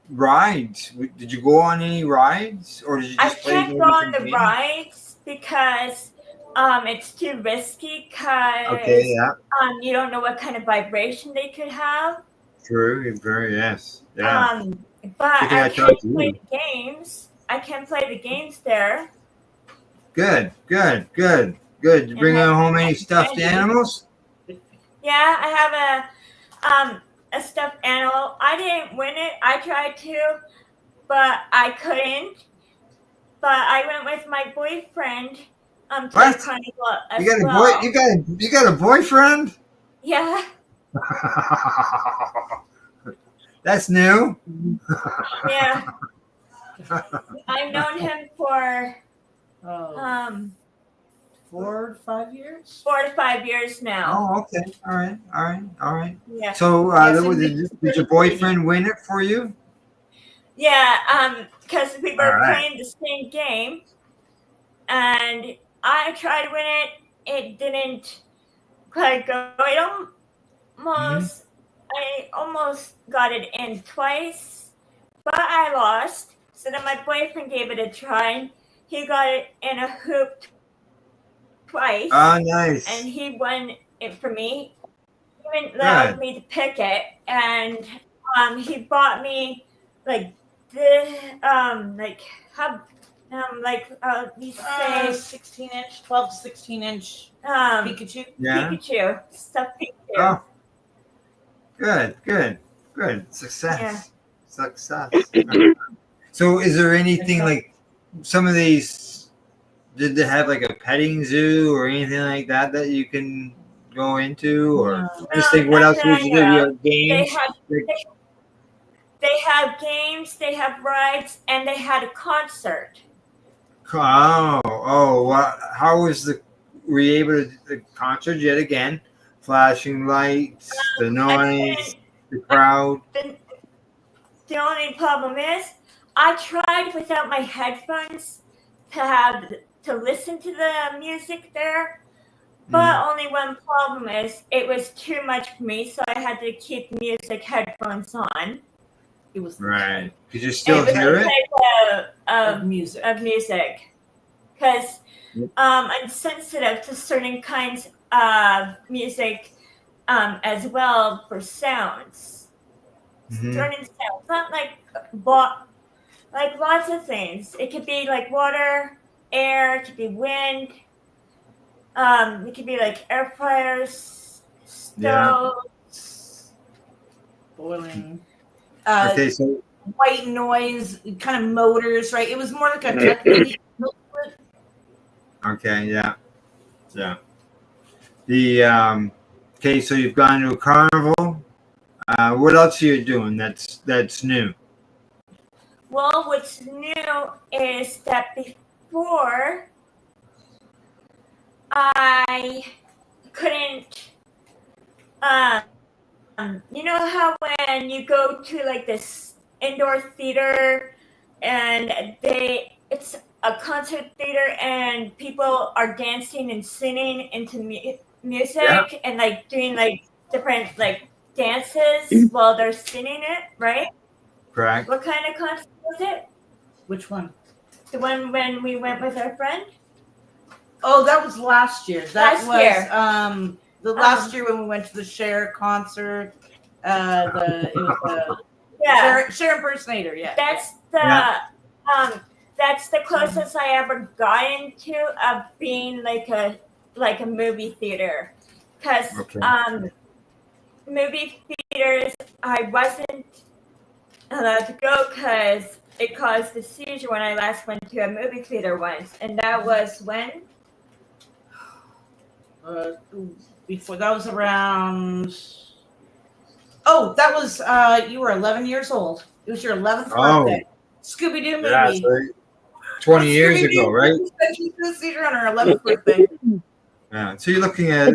rides did you go on? Any rides, or did you I just play can't maybe go on some the games? rides because it's too risky because Okay, yeah, you don't know what kind of vibration they could have. true, very yes, yeah. But Good thing I I can talked to play you. the games. I can play the games there. Good. Did you bring have home any stuffed candy. animals? Yeah, I have a stuffed animal. I didn't win it. I tried to, but I couldn't. But I went with my boyfriend to What? the carnival as You got a well. boy? You got a boyfriend? Yeah, That's new. yeah. I've known him for Oh, 4 to 5 years. 4 to 5 years now. Oh, okay. All right. Yeah, So, Yes, did your boyfriend win it for you? yeah. Because we All were right. playing the same game, and I tried to win it. It didn't quite go. I almost got it in twice, but I lost. So then my boyfriend gave it a try. He got it in a hoop twice, Oh, and nice. he won it for me. He even allowed me to pick it, and he bought me like you say 16-inch, 12 to 16-inch Pikachu. Yeah. Pikachu, stuffed Pikachu. Oh, good. Success. Yeah. Success. So, is there anything like some of these? Did they have like a petting zoo or anything like that that you can go into, or just think what not else that would I you do? know You of. have games. They have games, they have rides, and they had a concert. How was were you able to the concert yet again? Flashing lights, the noise, the crowd. The only problem is, I tried without my headphones to listen to the music there, but only one problem is it was too much for me, so I had to keep music headphones on. It was Right. Could you still It was hear the it? type of music. Because I'm sensitive to certain kinds of music as well for sounds. Certain sounds, not like lots of things. It could be like water, air, it could be wind. It could be like air fryers, stoves, boiling. Okay, so White noise, kind of motors, right? It was more like a technique. okay, yeah. The okay, so you've gone to a carnival. What else are you doing that's new? Well, what's new is that before I couldn't, you know how when you go to like this indoor theater and a concert theater and people are dancing and singing into music Yeah. and like doing like different like dances while they're singing it, right? Correct. What kind of concert was it? Which one? The one when we went with our friend? Oh, that was last year. That Last year. The last year when we went to the Cher concert. It was Yeah. Cher impersonator. Yeah. That's that's the closest I ever got into of being like a movie theater, because Okay. movie theaters I wasn't allowed to go because it caused a seizure when I last went to a movie theater once, and that was when Before that was around. Oh, that was you were 11 years old. It was your 11th birthday. Scooby Doo movie. Yeah, so 20 years ago, right? She had a seizure on her 11th birthday. Yeah. So you're looking at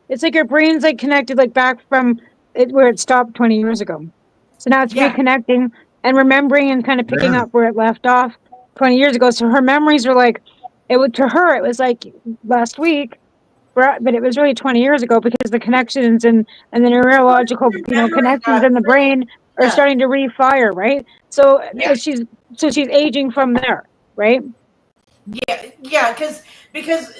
It's like your brain's like connected like back from it where it stopped 20 years ago. So now it's reconnecting and remembering and kind of picking up where it left off 20 years ago. So her memories were like, to her, it was like last week, but it was really 20 years ago because the connections and the neurological, connections in the brain are starting to refire, right? So she's aging from there, right? Yeah, because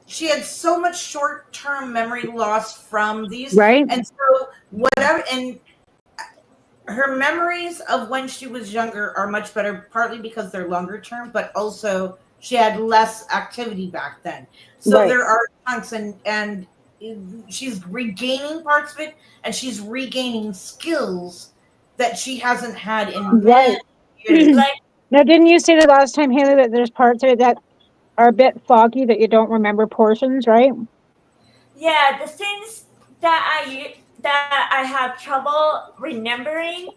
she had so much short-term memory loss from these, right? And so whatever, and her memories of when she was younger are much better, partly because they're longer term, but also she had less activity back then. So there are chunks, and she's regaining parts of it, and she's regaining skills that she hasn't had in many years. Now, didn't you say the last time, Haley, that there's parts of it that are a bit foggy, that you don't remember portions, right? Yeah, the things that I have trouble remembering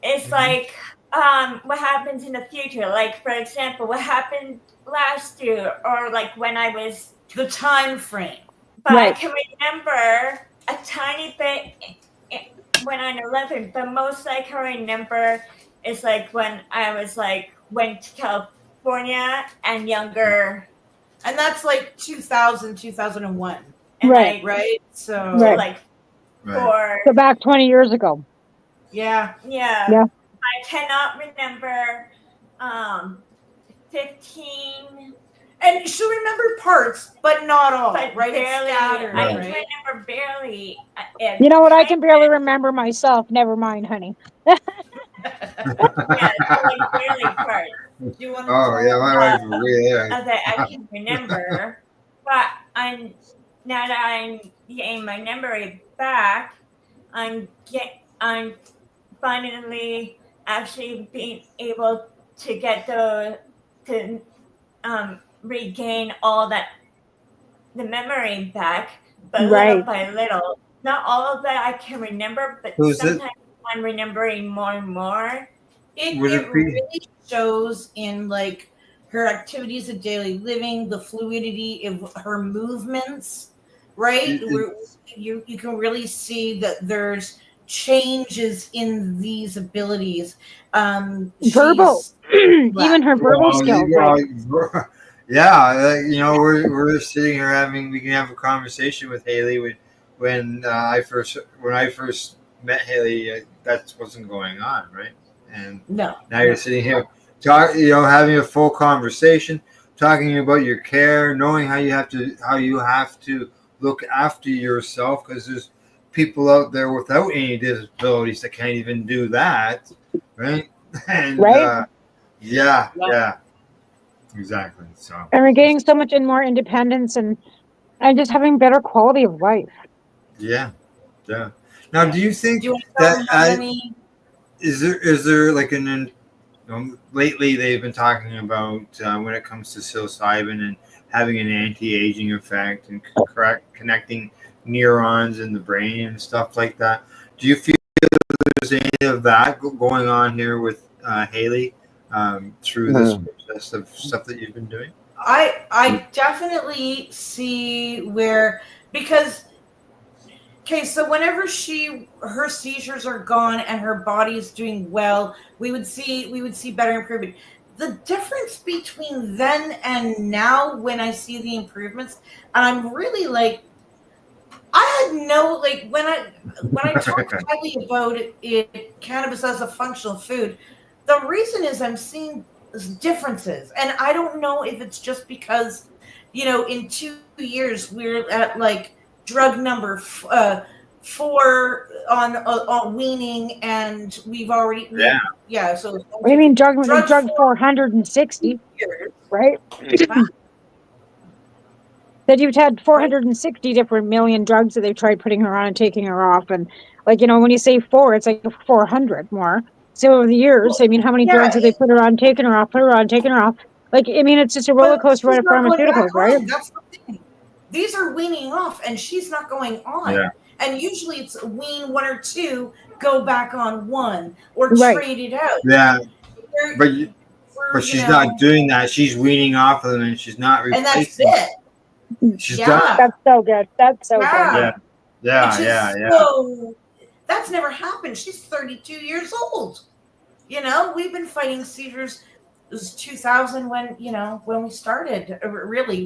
is like what happens in the future. Like, for example, what happened last year, or like when I was the time frame. But I can remember a tiny bit when I'm 11, but most I can remember is like when I was like went to California and younger. And that's like 2000, 2001. And right? So like so back 20 years ago. Yeah. I cannot remember 15. And she'll remember parts, but not all, right? Barely. It's scattered, I can remember barely. You know what? I can barely remember myself. Never mind, honey. Yeah, like barely parts. You want my wife is really I can remember, but now that I'm getting my memory back, I'm finally actually being able to get to regain all that the memory back, but little by little. Not all of that I can remember, but sometimes I'm remembering more and more. It really shows in like her activities of daily living, the fluidity of her movements, right? You can really see that there's changes in these abilities. Verbal, even her verbal skills. Yeah, we're sitting here we can have a conversation with Haley. When I first met Haley, that wasn't going on, right? And now you're sitting here, having a full conversation, talking about your care, knowing how you have to look after yourself, because there's people out there without any disabilities that can't even do that, right? And yeah, exactly. So, and we're getting so much more independence and just having better quality of life. Yeah. Now, do you think that is there like lately they've been talking about when it comes to psilocybin and having an anti-aging effect and connecting neurons in the brain and stuff like that. Do you feel there's any of that going on here with Haley through this process of stuff that you've been doing? I definitely see where, because so whenever her seizures are gone and her body's doing well, we would see better improvement. the difference between then and now, when I see the improvements, I'm really like, I had no, like, when I talk highly about cannabis as a functional food, the reason is I'm seeing differences, and I don't know if it's just because, in 2 years we're at like drug number 4 on weaning, and we've already So What do you mean drug 4 460, years. right? That you've had 460 different million drugs that they've tried putting her on and taking her off. And like, when you say 4, it's like 400 more. So over the years, I mean, how many drugs have they put her on, taken her off, put her on, taken her off? Like, I mean, it's just a roller coaster ride of pharmaceuticals, right? That's the thing. These are weaning off, and she's not going on. Yeah. And usually it's wean 1 or 2, go back on 1, or trade it out. Yeah. But she's not doing that. She's weaning off of them, and she's not replacing. And that's it. She's done. That's so good. That's so good. Yeah. So that's never happened. She's 32 years old. We've been fighting seizures. It was 2000 when we started. Really,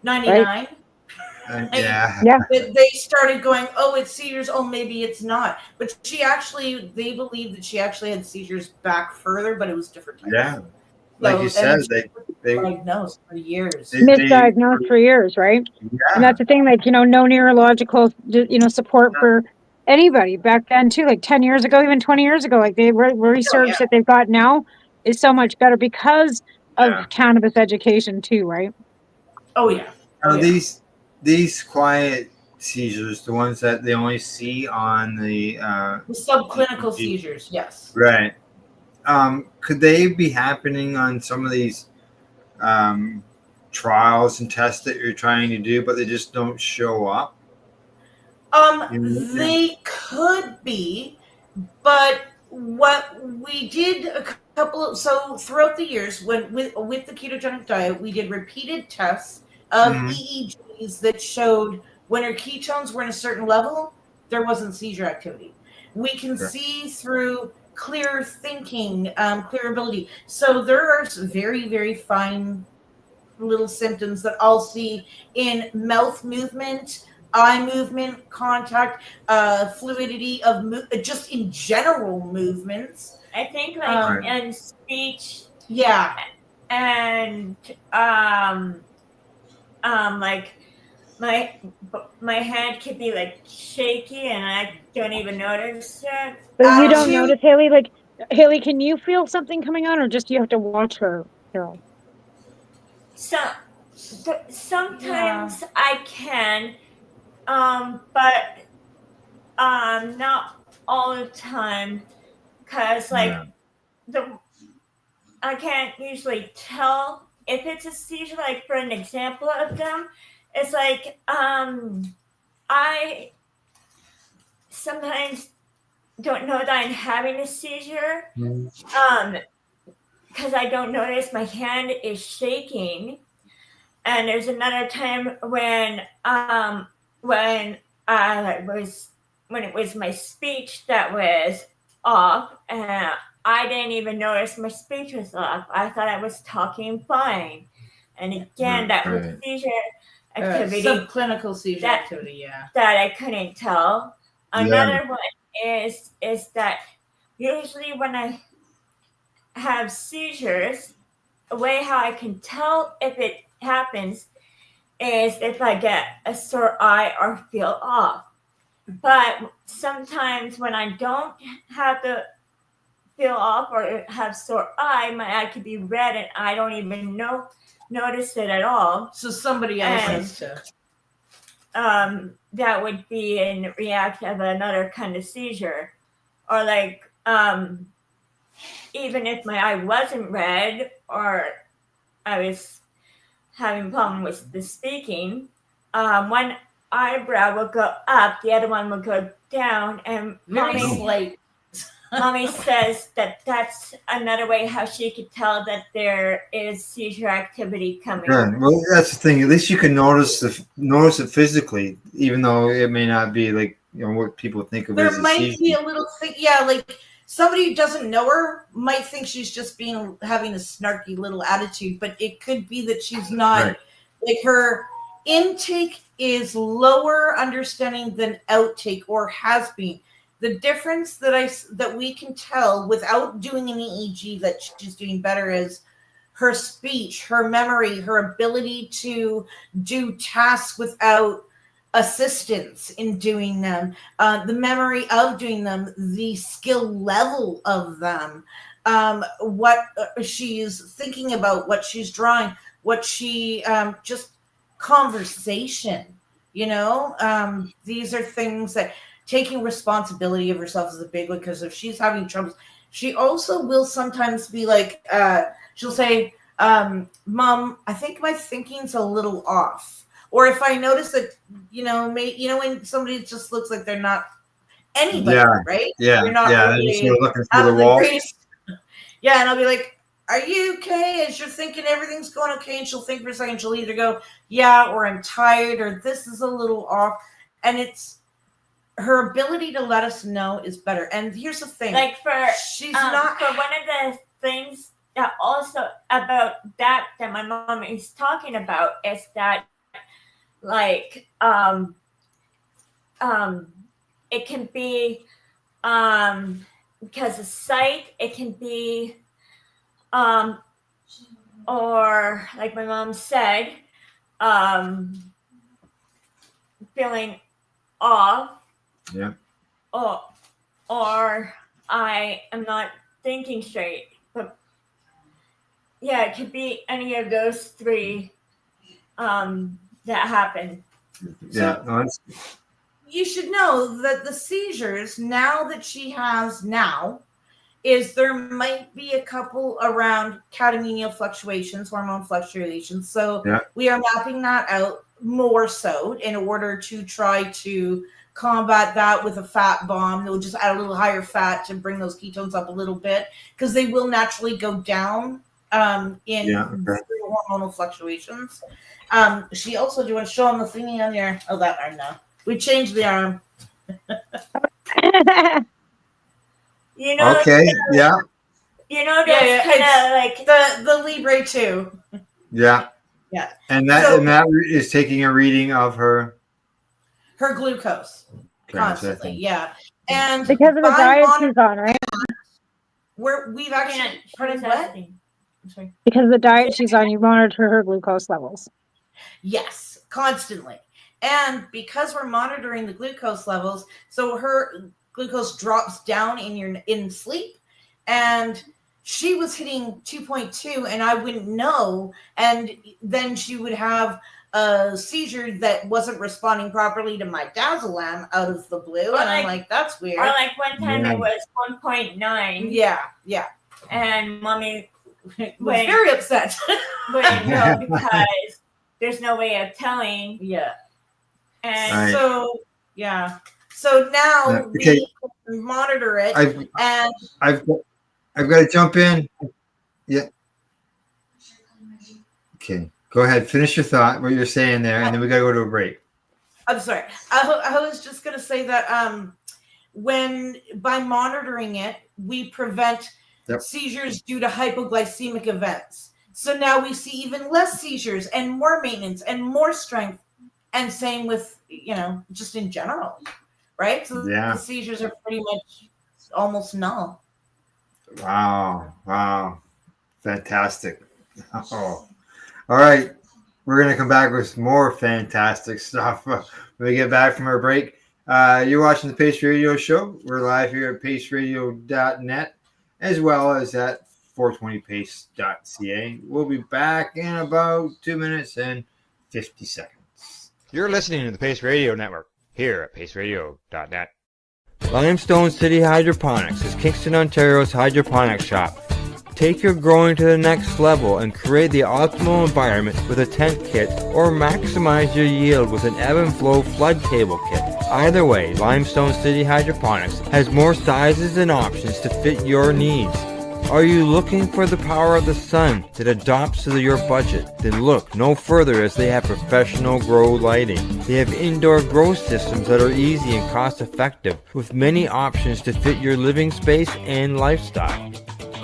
99. Right. They started going, oh, it's seizures. Oh, maybe it's not. But they believed that she actually had seizures back further, but it was different types. Yeah. Like you said, they diagnosed for years. Misdiagnosed for years, right? Yeah. And that's the thing, like, no neurological, support for anybody back then too, like 10 years ago, even 20 years ago, like the research that they've got now is so much better because of cannabis education too, right? Oh yeah. These quiet seizures, the ones that they only see on the subclinical seizures, yes. Right. Could they be happening on some of these trials and tests that you're trying to do, but they just don't show up? They could be, but what we did throughout the years, with the ketogenic diet, we did repeated tests of EEGs that showed when her ketones were in a certain level, there wasn't seizure activity. We can see through clear thinking, clear ability. So there are some very, very fine little symptoms that I'll see in mouth movement, eye movement, contact, fluidity of just in general movements. I think like in speech. Yeah. And like my hand could be like shaky and I don't even notice it. But you don't notice, Haley? Like, Haley, can you feel something coming on, or just you have to watch her, Cheryl? Sometimes I can, but not all the time, because I can't usually tell if it's a seizure. Like, for an example of them, it's like I sometimes don't know that I'm having a seizure because I don't notice my hand is shaking. And there's another time when it was my speech that was off, and I didn't even notice my speech was off. I thought I was talking fine. And again, that was seizure activity. Subclinical seizure activity, that I couldn't tell. Another one is that usually when I have seizures, a way how I can tell if it happens is if I get a sore eye or feel off. But sometimes when I don't have the feel off or have sore eye, my eye could be red and I don't even notice it at all. So somebody else has to. That would be in reaction of another kind of seizure. Or like even if my eye wasn't red or I was having a problem with the speaking, one eyebrow would go up, the other one would go down, and Mommy says that that's another way how she could tell that there is seizure activity coming. Good. Well, that's the thing. At least you can notice it physically, even though it may not be like what people think of as a seizure. There might be a little thing, like somebody who doesn't know her might think she's just having a snarky little attitude, but it could be that she's not. Right. Like, her intake is lower understanding than outtake, or has been. The difference that we can tell without doing an EEG that she's doing better is her speech, her memory, her ability to do tasks without assistance in doing them, the memory of doing them, the skill level of them, what she's thinking about, what she's drawing, what she just conversation, these are things that taking responsibility of herself is a big one, because if she's having troubles, she also will sometimes be like, she'll say, Mom, I think my thinking's a little off. Or if I notice that, when somebody just looks like they're not anybody, right? Yeah. You're not Really really sort of looking through the wall. Yeah, and I'll be like, are you okay? As you're thinking everything's going okay, and she'll think for a second, she'll either go, yeah, or I'm tired, or this is a little off. And it's her ability to let us know is better. And here's the thing. Like, she's not for one of the things that also about that my mom is talking about is that, like, it can be because of sight, it can be or like my mom said, feeling off. Yeah. Or I am not thinking straight. But yeah, it could be any of those three that happen. Yeah. So, you should know that the seizures now that she has is there might be a couple around catamenial fluctuations, hormone fluctuations. So we are mapping that out more so in order to try to combat that with a fat bomb. They'll just add a little higher fat to bring those ketones up a little bit, because they will naturally go down through hormonal fluctuations. She also, do you want to show them the thingy on your, that arm now. We changed the arm. You know, okay, that's kind of like the Libre 2. Yeah. Yeah. And that is taking a reading of her glucose constantly. Yeah. And because of the diet she's on, right? We've actually because of the diet she's on, you monitor her glucose levels. Yes, constantly. And because we're monitoring the glucose levels, so her glucose drops down in sleep, and she was hitting 2.2 and I wouldn't know, and then she would have a seizure that wasn't responding properly to my Dazolam out of the blue, and I'm like, that's weird. Or like one time it was 1.9. Yeah. And Mommy was very upset. Wouldn't know because there's no way of telling. Yeah. And so now we monitor it. I've got to jump in. Yeah. Okay. Go ahead. Finish your thought, what you're saying there, and then we got to go to a break. I'm sorry. I was just going to say that by monitoring it, we prevent seizures due to hypoglycemic events. So now we see even less seizures and more maintenance and more strength. And same with, just in general, right? So the seizures are pretty much almost null. Wow. Fantastic. Oh. All right. We're going to come back with more fantastic stuff when we get back from our break. You're watching the Pace Radio Show. We're live here at paceradio.net as well as at 420pace.ca. We'll be back in about 2 minutes and 50 seconds. You're listening to the Pace Radio Network here at paceradio.net. Limestone City Hydroponics is Kingston, Ontario's hydroponics shop. Take your growing to the next level and create the optimal environment with a tent kit, or maximize your yield with an ebb and flow flood table kit. Either way, Limestone City Hydroponics has more sizes and options to fit your needs. Are you looking for the power of the sun that adapts to your budget? Then look no further, as they have professional grow lighting. They have indoor grow systems that are easy and cost effective, with many options to fit your living space and lifestyle.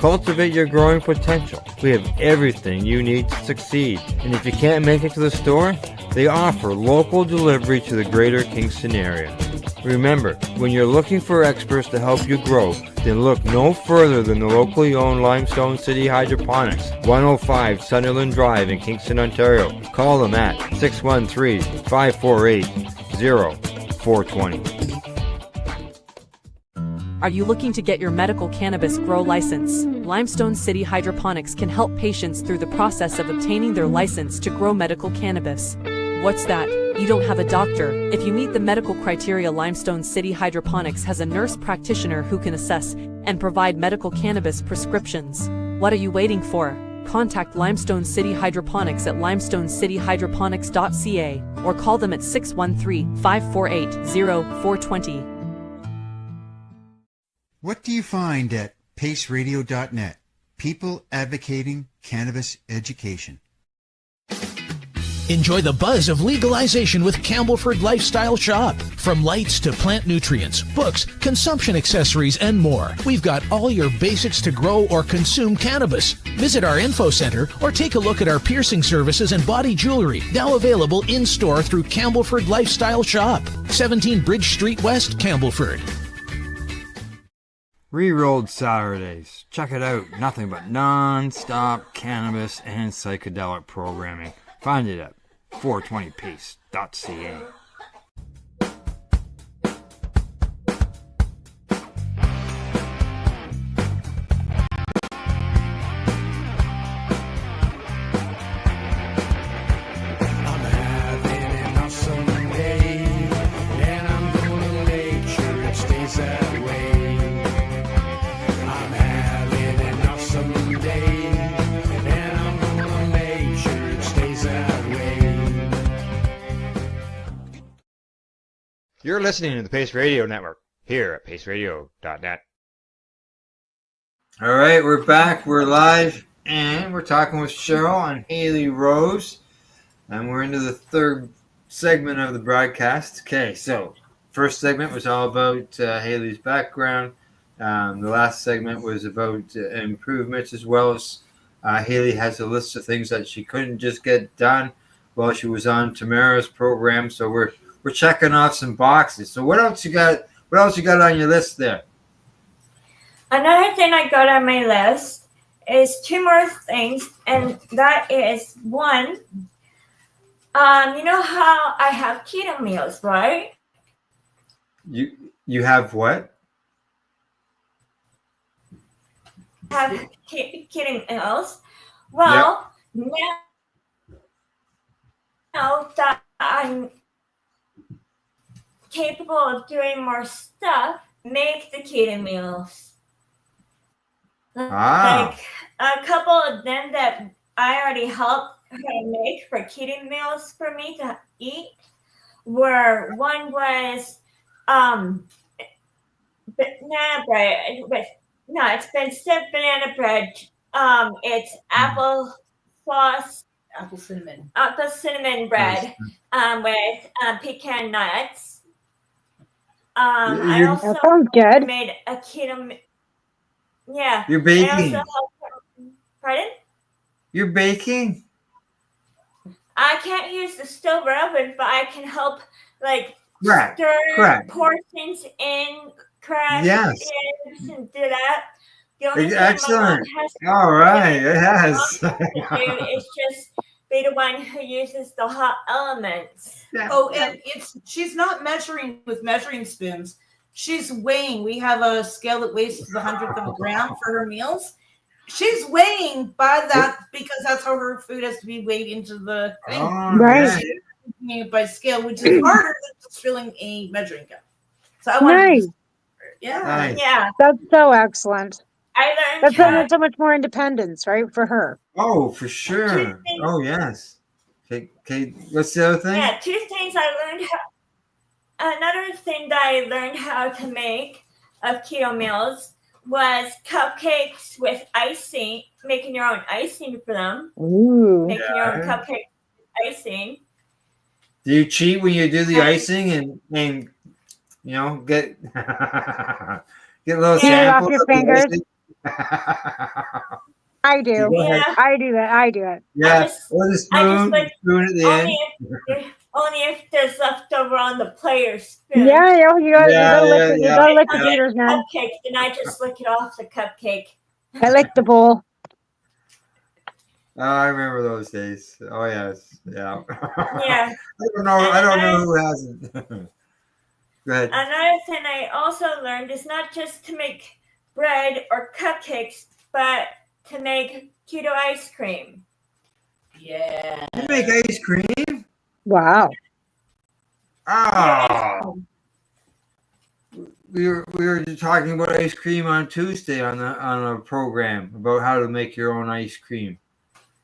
Cultivate your growing potential. We have everything you need to succeed. And if you can't make it to the store, they offer local delivery to the greater Kingston area. Remember, when you're looking for experts to help you grow, then look no further than the locally owned Limestone City Hydroponics, 105 Sunderland Drive in Kingston, Ontario. Call them at 613-548-0420. Are you looking to get your medical cannabis grow license? Limestone City Hydroponics can help patients through the process of obtaining their license to grow medical cannabis. What's that? You don't have a doctor. If you meet the medical criteria, Limestone City Hydroponics has a nurse practitioner who can assess and provide medical cannabis prescriptions. What are you waiting for? Contact Limestone City Hydroponics at limestonecityhydroponics.ca or call them at 613-548-0420. What do you find at paceradio.net? People advocating cannabis education. Enjoy the buzz of legalization with Campbellford Lifestyle Shop. From lights to plant nutrients, books, consumption accessories, and more, we've got all your basics to grow or consume cannabis. Visit our info center or take a look at our piercing services and body jewelry, now available in-store through Campbellford Lifestyle Shop, 17 Bridge Street West, Campbellford. Rerolled Saturdays. Check it out. Nothing but non-stop cannabis and psychedelic programming. Find it at 420pace.ca. You're listening to the Pace Radio Network here at paceradio.net. All right, we're back. We're live, and we're talking with Cheryl and Haley Rose, and we're into the third segment of the broadcast. Okay, so first segment was all about Haley's background. The last segment was about improvements, as well as Haley has a list of things that she couldn't just get done while she was on Tamara's program. So we're checking off some boxes. So what else you got? What else you got on your list there? Another thing I got on my list is two more things, and that is one. You know how I have keto meals, right? You have what? Have keto meals. Well, yep. Now that I'm capable of doing more stuff, make the keto meals. Like a couple of them that I already helped her make for keto meals for me to eat were, one was banana bread with, no, it's been stiff banana bread. It's apple sauce, apple cinnamon bread with pecan nuts. I also made a keto. Yeah. You're baking. Pardon? You're baking? I can't use the stove or oven, but I can help, like, stir portions in, crack eggs, and do that. The only Excellent. thing my mom has all right. Yes. to do is just be the one who uses the hot elements. Yeah. Oh, and she's not measuring with measuring spoons. She's weighing. We have a scale that weighs to the 100th of a gram for her meals. She's weighing by that because that's how her food has to be weighed into the thing. Right. She's by scale, which is harder than just filling a measuring cup. So I want yeah. That's so excellent. I learned that's so much more independence, right, for her. Oh, for sure. Oh, yes. Okay. What's the other thing? Yeah, two things I learned. Another thing that I learned how to make of keto meals was cupcakes with icing, making your own icing for them. Ooh. Making your own cupcake icing. Do you cheat when you do the icing and you know get get a little sample off your of the fingers? icing? I do. Go ahead. Yeah. I do that. I do it. Yeah, or the spoon, like spoon at the end. only if there's leftover on the player's spoon. Yeah, you gotta lick the Cupcake- gators, man. Cupcake, and I just lick it off the cupcake. I lick the bowl. Oh, I remember those days. Oh yes, yeah. Yeah. I don't know who hasn't. Go ahead. Another thing I also learned is not just to make bread or cupcakes, but to make keto ice cream. Yeah. You make ice cream? Wow. Oh. We were talking about ice cream on Tuesday on a program about how to make your own ice cream.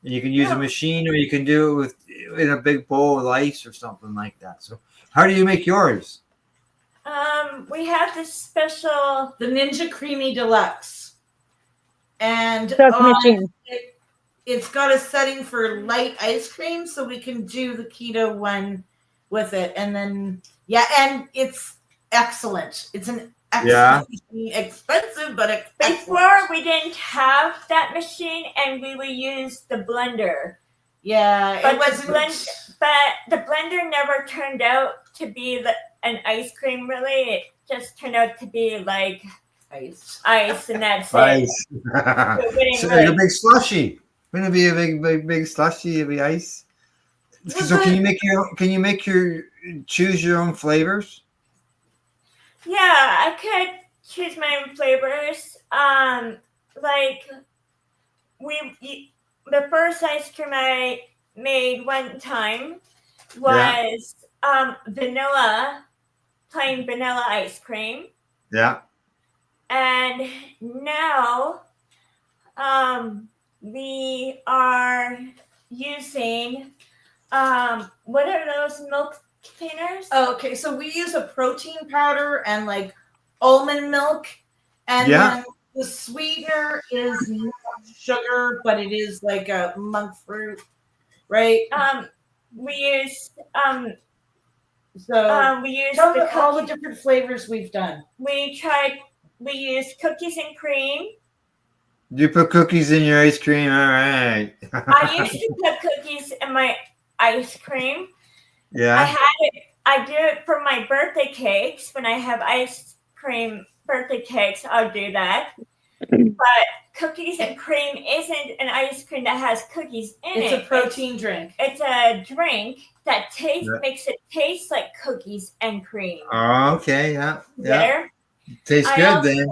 And you can use a machine, or you can do it in a big bowl with ice or something like that. So, how do you make yours? We have this special, the Ninja Creamy Deluxe, and machine. It's got a setting for light ice cream, so we can do the keto one with it, and then and it's excellent. It's an excellent, expensive, but before we didn't have that machine, and we would use the blender. Yeah, but the blender never turned out to be an ice cream. Really, it just turned out to be like ice, and that's ice. It. So like a big slushy. Wouldn't it be a big slushy? It'd be ice. So can you make your choose your own flavors? Yeah, I could choose my own flavors. Like the first ice cream I made one time was vanilla, plain vanilla ice cream. Yeah. And now we are using what are those milk containers? Oh, okay, so we use a protein powder and like almond milk, and then the sweetener is not sugar, but it is like a monk fruit, right? We use we use all the different flavors we've done. We use cookies and cream. You put cookies in your ice cream, all right. I used to put cookies in my ice cream. Yeah. I do it for my birthday cakes. When I have ice cream birthday cakes, I'll do that. But cookies and cream isn't an ice cream that has cookies in it. It's a protein drink. It's a drink that makes it taste like cookies and cream. Oh, okay, yeah. There. Tastes good then.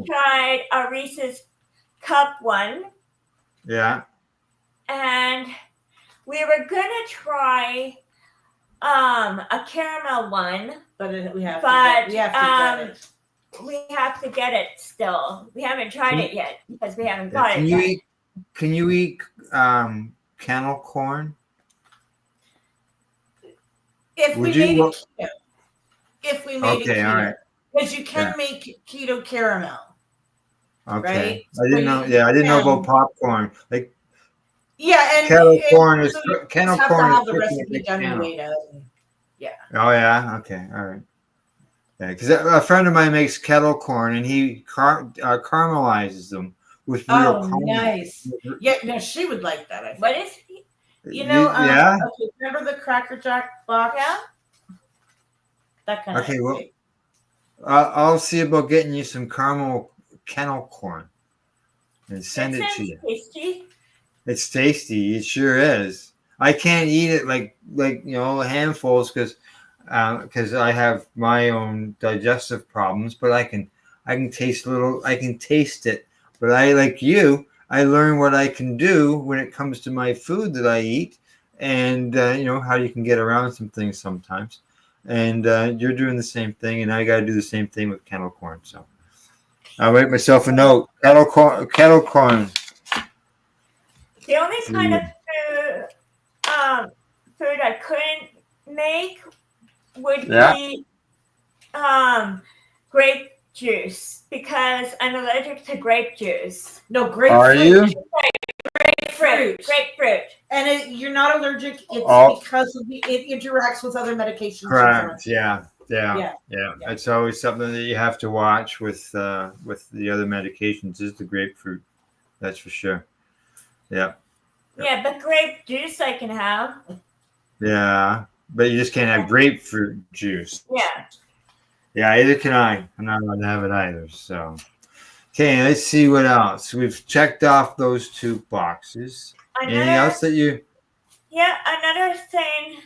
Tried a Reese's Cup one. Yeah. And we were gonna try a caramel one, but we have to get it still. We haven't tried it yet because we haven't got it yet. Can you eat kernel corn? If we made it keto. All right. Because you can make keto caramel. Okay. Right? I didn't know. Yeah, I didn't know about popcorn. Like. Yeah, and kettle corn is kettle corn have is the recipe done later. Yeah. Oh yeah. Okay. All right. Yeah, because a friend of mine makes kettle corn, and he caramelizes them with real corn. Oh, nice. Yeah, no, she would like that. I think. What is it? You know, yeah. Okay, remember the Cracker Jack box? Yeah. That kind of thing. Well, I'll see about getting you some kernel corn and send it to you. Tasty. It's tasty. It sure is. I can't eat it like handfuls because I have my own digestive problems. But I can taste I can taste it. But I learn what I can do when it comes to my food that I eat, and how you can get around some things sometimes. And you're doing the same thing, and I got to do the same thing with kettle corn. So I'll write myself a note. Kettle corn. The only kind of food I couldn't make would be juice because I'm allergic to grape juice. No, grapefruit. Are you? Grapefruit. And you're not allergic. It's because of it interacts with other medications. Correct. Yeah. It's always something that you have to watch with the other medications is the grapefruit. That's for sure. Yeah. Yeah, but grape juice I can have. Yeah, but you just can't have grapefruit juice. Yeah. Yeah, either can I. I'm not allowed to have it either. So, okay, let's see what else. We've checked off those 2 boxes. Anything else that you? Yeah, another thing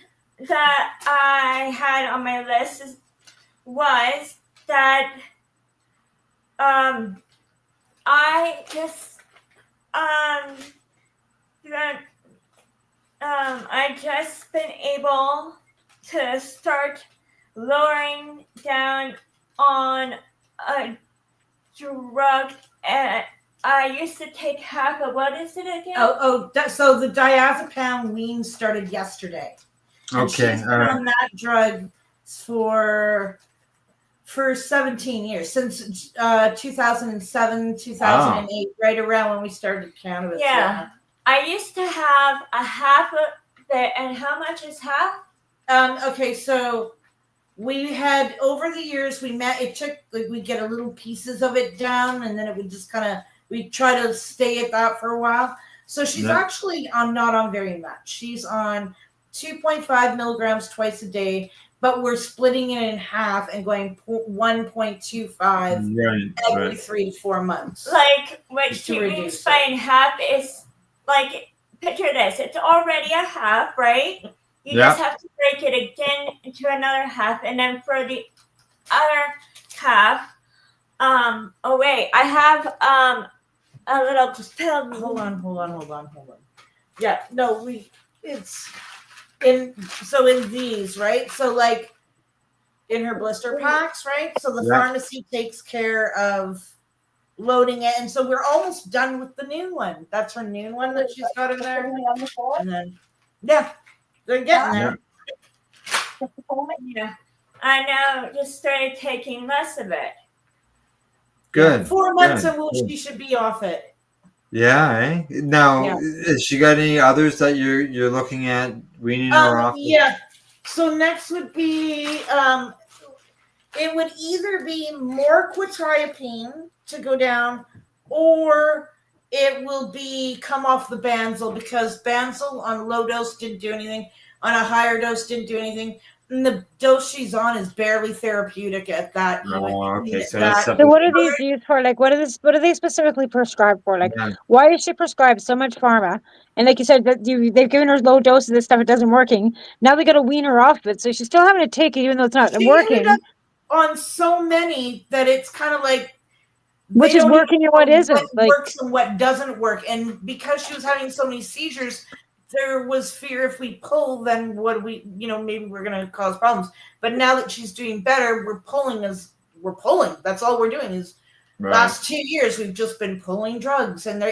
that I had on my list was that I just I just been able to start lowering down on a drug. I used to take half of what is it again? So the diazepam wean started yesterday. And Okay, she's been on that drug for 17 years, since 2007, 2008, right around when we started cannabis. Yeah. I used to have a half of it, and how much is half? Okay, so we had, over the years, it took, we'd get a little pieces of it down, and then it would just we'd try to stay at that for a while. So she's actually not on very much. She's on 2.5 milligrams twice a day, but we're splitting it in half and going 1.25 every 3 to 4 months. Like, what she means by in half is, like, picture this. It's already a half, right? You just have to break it again into another half. And then for the other half, I have a little pill. Hold on. Yeah, no, it's in these, right? So like in her blister packs, right? So the pharmacy takes care of loading it, and so we're almost done with the new one. That's her new one that she's got in there. And then they're getting there. Yeah, I know. Just started taking less of it. Good. 4 months and she should be off it. Yeah. Now, has she got any others that you're looking at weaning her off? Yeah. So next would be it would either be more quetiapine to go down, or it will be come off the Banzel, because Banzel on low dose didn't do anything, on a higher dose didn't do anything, and the dose she's on is barely therapeutic at that. Okay, so what are these used for? Like, what are they specifically prescribed for? Like, why is she prescribed so much pharma? And like you said, that they've given her low doses of this stuff, it doesn't working. Now they got to wean her off of it, so she's still having to take it, even though it's not working. On so many that it's kind of like, which is working and what isn't. What works and what doesn't work. And because she was having so many seizures, there was fear if we pull, then what we, maybe we're going to cause problems. But now that she's doing better, we're pulling. That's all we're doing is last 2 years, we've just been pulling drugs. And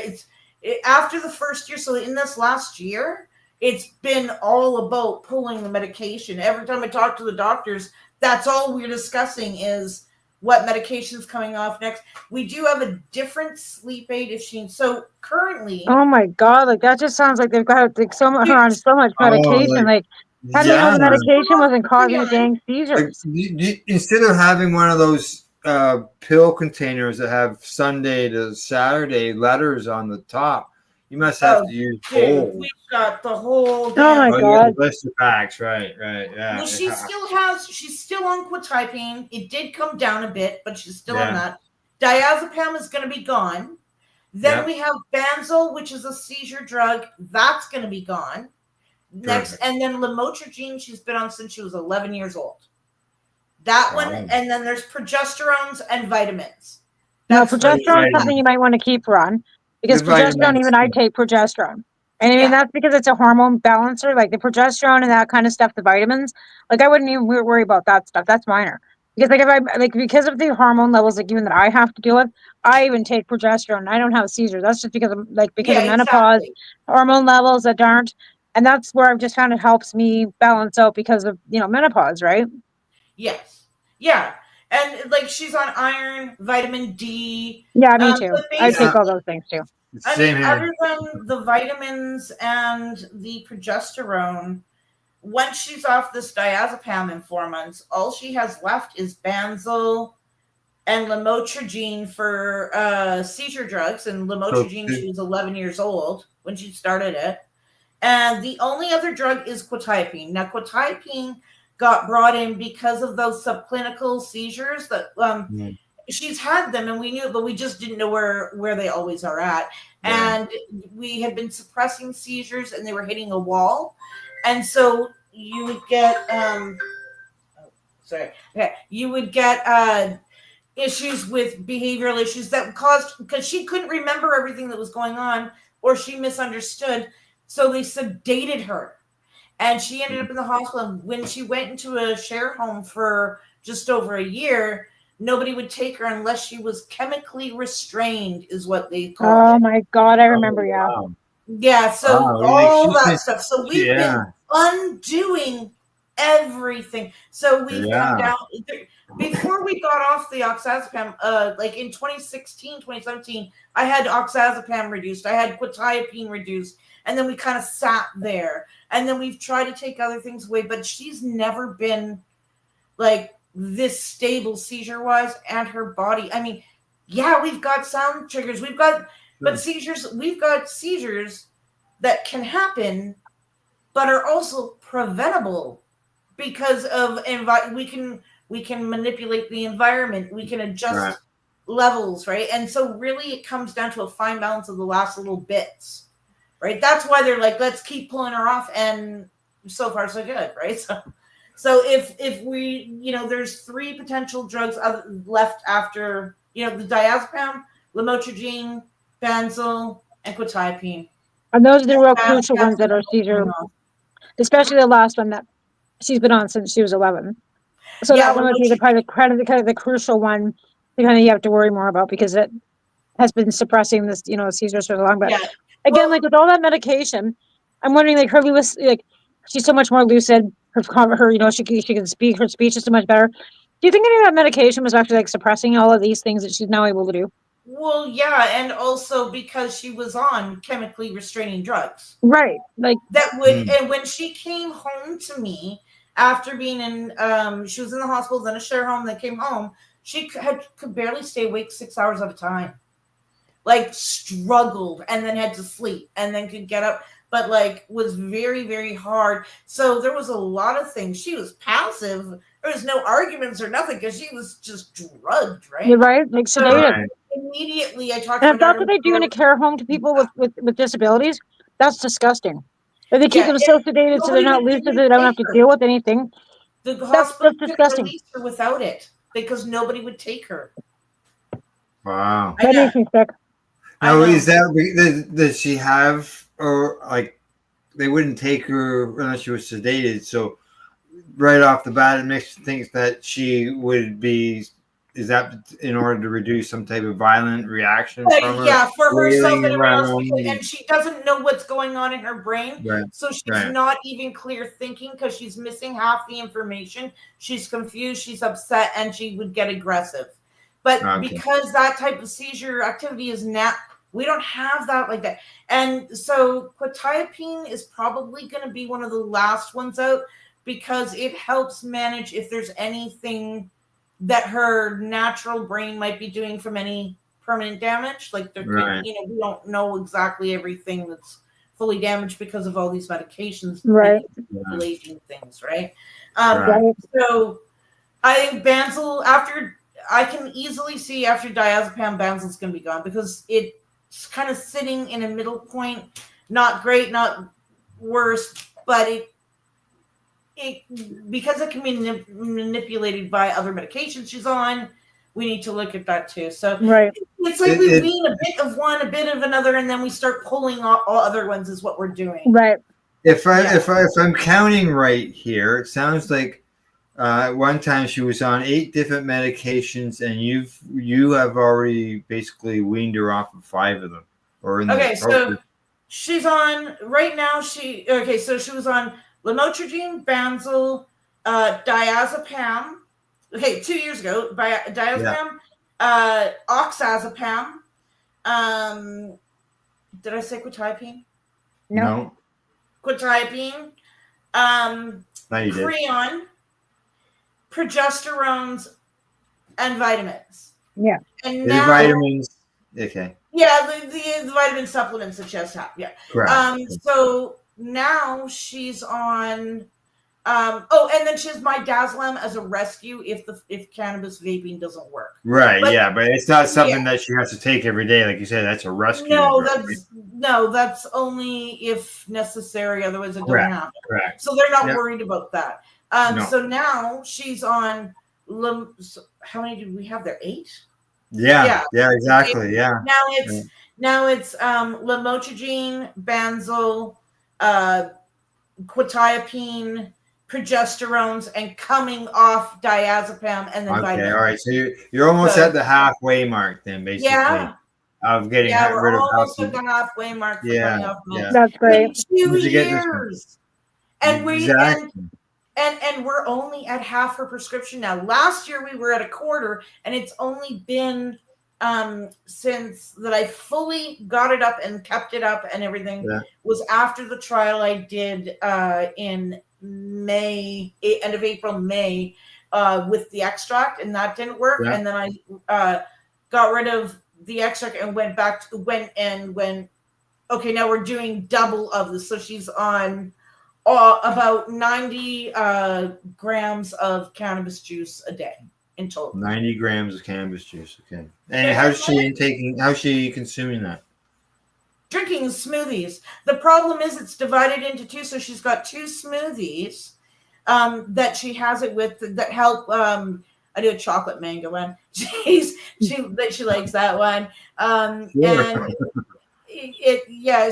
after the first year, so in this last year, it's been all about pulling the medication. Every time I talk to the doctors, that's all we're discussing is what medication is coming off next. We do have a different sleep aid if so currently. Oh my God! Like that just sounds like they've got her on so much medication. How do you know the medication wasn't causing the dang seizures? Instead of having one of those pill containers that have Sunday to Saturday letters on the top, you must have to use whole. We've got the whole. Oh my God! Blister packs, right? Yeah. Well, she's still on quetiapine. It did come down a bit, but she's still on that. Diazepam is going to be gone. Then we have Banzel, which is a seizure drug. That's going to be gone next. And then lamotrigine, she's been on since she was 11 years old. That one, and then there's progesterones and vitamins. Progesterone is something you might want to keep her on. Because progesterone, even I take progesterone. And I mean, that's because it's a hormone balancer, like the progesterone and that kind of stuff, the vitamins. Like, I wouldn't even worry about that stuff. That's minor. Because, because of the hormone levels, even that I have to deal with, I even take progesterone. I don't have seizures. That's just because of, menopause, hormone levels that aren't. And that's where I've just found it helps me balance out because of, menopause, right? Yes. Yeah. And like she's on iron, vitamin D. Yeah, me too. But I take all basically, those things too. I Same mean, here. other than the vitamins and the progesterone, once she's off this diazepam in 4 months, all she has left is Banzel and lamotrigine for seizure drugs. And lamotrigine, she was 11 years old when she started it. And the only other drug is quetiapine. Now, quetiapine got brought in because of those subclinical seizures that she's had them, and we knew it, but we just didn't know where they always are at. Yeah. And we had been suppressing seizures, and they were hitting a wall. And so you would get you would get issues with behavioral issues that caused, because she couldn't remember everything that was going on, or she misunderstood. So they sedated her, and she ended up in the hospital. When she went into a share home for just over a year, nobody would take her unless she was chemically restrained, is what they called it. Oh my God, I remember. Yeah. Wow. Yeah, so Wow, all she's that been- stuff. So we've yeah. been undoing everything. So we've come down. Before we got off the oxazepam, like in 2016, 2017, I had oxazepam reduced. I had quetiapine reduced. And then we kind of sat there. And then we've tried to take other things away. But she's never been like this stable seizure-wise, and her body. I mean, yeah, we've got sound triggers. We've got... But seizures, we've got seizures that can happen, but are also preventable because of we can manipulate the environment, we can adjust levels, right? And so really it comes down to a fine balance of the last little bits, right? That's why they're like, let's keep pulling her off, and so far so good, right? So if we, there's 3 potential drugs left after, the diazepam, lamotrigine, Banzel, and quetiapine. And those are the real crucial ones that are seizure, especially the last one that she's been on since she was 11. So Yeah, that one would be the kind of the crucial one that kind of you have to worry more about, because it has been suppressing this, seizures for so long. But again, like with all that medication, I'm wondering, like, she's so much more lucid. Her, she can speak. Her speech is so much better. Do you think any of that medication was actually like suppressing all of these things that she's now able to do? Well, yeah, and also because she was on chemically restraining drugs. Right. Like that would, and when she came home to me after being in, she was in the hospital, then a share home, then came home, she could barely stay awake 6 hours at a time. Like struggled, and then had to sleep, and then could get up, but like was very, very hard. So there was a lot of things. She was passive. There was no arguments or nothing because she was just drugged, right? You're right, like sedated. Immediately, I talked. And if that's what they do in a care home to people with disabilities, that's disgusting. If they keep them so sedated so they're not lucid, they don't have to deal with anything. The hospital that's disgusting. release her without it because nobody would take her. Wow. That makes me sick. Now, is that does she have, or like they wouldn't take her unless she was sedated? So right off the bat, it makes you think that she would be. Is that in order to reduce some type of violent reaction from her? Yeah, for herself and around, and she doesn't know what's going on in her brain. Right. So she's not even clear thinking because she's missing half the information. She's confused, she's upset, and she would get aggressive. But because that type of seizure activity is not, we don't have that like that. And so quetiapine is probably going to be one of the last ones out because it helps manage if there's anything that her natural brain might be doing from any permanent damage. Like there could, we don't know exactly everything that's fully damaged because of all these medications, right? Manipulating things, right? So I think Banzel, I can easily see after diazepam, Banzel's going to be gone because it's kind of sitting in a middle point. Not great, not worse, but it because it can be manipulated by other medications she's on, we need to look at that too. So it's like we wean a bit of one, a bit of another, and then we start pulling all other ones is what we're doing. Right. If I'm counting right here, it sounds like at one time she was on 8 different medications, and you have already basically weaned her off of 5 of them. So she's on right now. So she was on lamotrigine, Banzel, diazepam, Okay, 2 years ago, by diazepam, oxazepam. Did I say quetiapine? No. Quetiapine. No, you did. Creon, progesterones, and vitamins. Yeah. And The now, vitamins. Okay. yeah, the vitamin supplements that she has to have. Yeah. Correct. So now she's on. And then she has midazolam as a rescue if cannabis vaping doesn't work. Right. But- yeah, but it's not something that she has to take every day, like you said. That's a rescue. No, that's only if necessary. Otherwise, it doesn't Correct. happen. Correct. So they're not Yep. worried about that. No. So now she's on. How many did we have there? 8. Yeah. Yeah. Exactly. Yeah. Now it's lamotrigine, benzo, quetiapine, progesterones, and coming off diazepam and then Okay. vitamins. All right. So you're almost at the halfway mark then, basically. Yeah. Of getting We're rid of almost health. at the halfway mark for Yeah, coming off meds. yeah. That's great. 2 Where'd you get this years. And and we're only at half her prescription now. Last year we were at a quarter, and it's only been since that I fully got it up and kept it up and everything was after the trial I did in May, end of April, May, with the extract, and that didn't work. Yeah. And then I got rid of the extract and went okay, now we're doing double of this. So she's on about 90 grams of cannabis juice a day in total. 90 grams of cannabis juice. Okay. And how's she consuming that? Drinking smoothies. The problem is it's divided into 2. So she's got 2 smoothies that she has it with that help. I do a chocolate mango one. She likes that one. And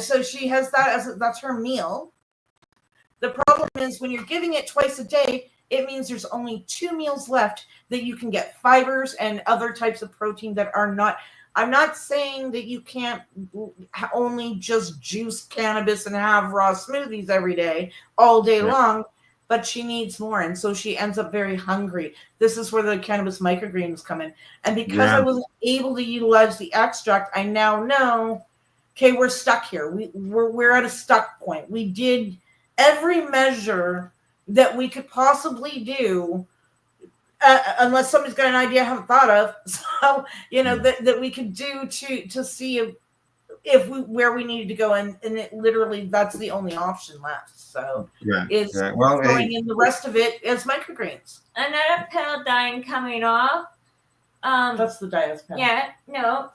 so she has that that's her meal. The problem is when you're giving it twice a day, it means there's only 2 meals left that you can get fibers and other types of protein that are not. I'm not saying that you can't only just juice cannabis and have raw smoothies every day, all day long, but she needs more. And so she ends up very hungry. This is where the cannabis microgreens come in. And because I wasn't able to utilize the extract, I now know, okay, we're stuck here. We're at a stuck point. We did every measure that we could possibly do, unless somebody's got an idea I haven't thought of. So, that we could do to see if where we needed to go. And it literally, that's the only option left. So throwing in the rest of it as microgreens. Another pill that I'm coming off. That's the diazepam. Yeah, no.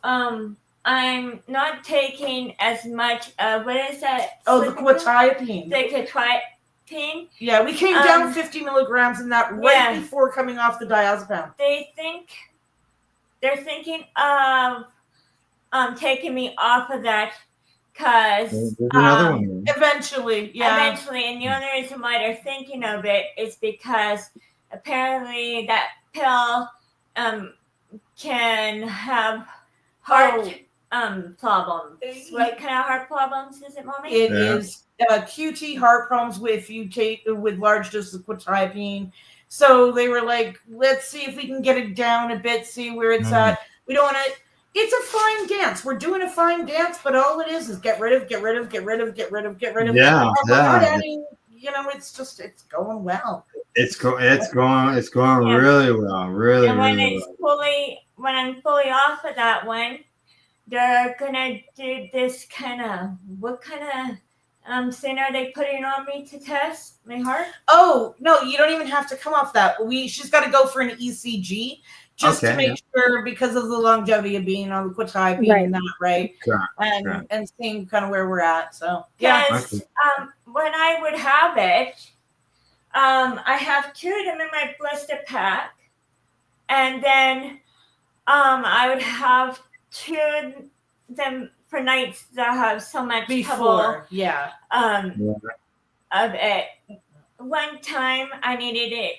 I'm not taking as much. What is that? Oh, the quetiapine. The quetiapine. Yeah, we came down 50 milligrams in that before coming off the diazepam. They're thinking of taking me off of that because eventually, and the only reason why they're thinking of it is because apparently that pill can have heart problems. What kind of heart problems is it, Mommy? It is QT heart problems with large doses of quetiapine. So they were like, let's see if we can get it down a bit, see where it's at. We don't want to. It's a fine dance. We're doing a fine dance, but all it is get rid of. Yeah. We're not adding, it's going well. It's going really well. Really, and when really well. When I'm fully off of that one, they're gonna do this what kind of thing are they putting on me to test my heart? Oh no, you don't even have to come off that. She's got to go for an ECG just to make sure, because of the longevity of being on the quetiapine and that, right? And seeing kind of where we're at. So when I would have it, I have 2 of them in my blister pack, and then I would have 2 of them for nights that have so much trouble. Of it. One time I needed it.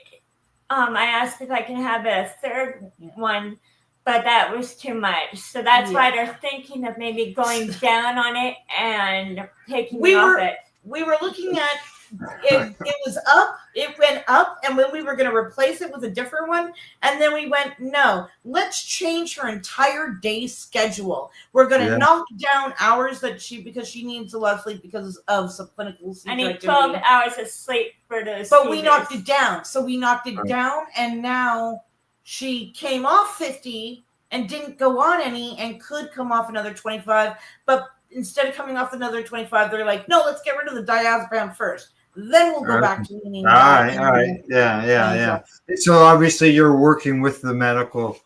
I asked if I can have a 3rd one, but that was too much. So that's why they're thinking of maybe going down on it and taking me off it. We were looking at it was up. It went up, and when we were going to replace it with a different one, and then we went, no, let's change her entire day schedule. We're going to knock down hours because she needs a lot of sleep because of some clinical seizure. I need 12 hours of sleep for those. But we knocked it down. So we knocked it down, and now she came off 50 and didn't go on any, and could come off another 25. But instead of coming off another 25, they're like, no, let's get rid of the diazepam first. Then we'll go back to leaning. All right. Yeah. So obviously you're working with the medical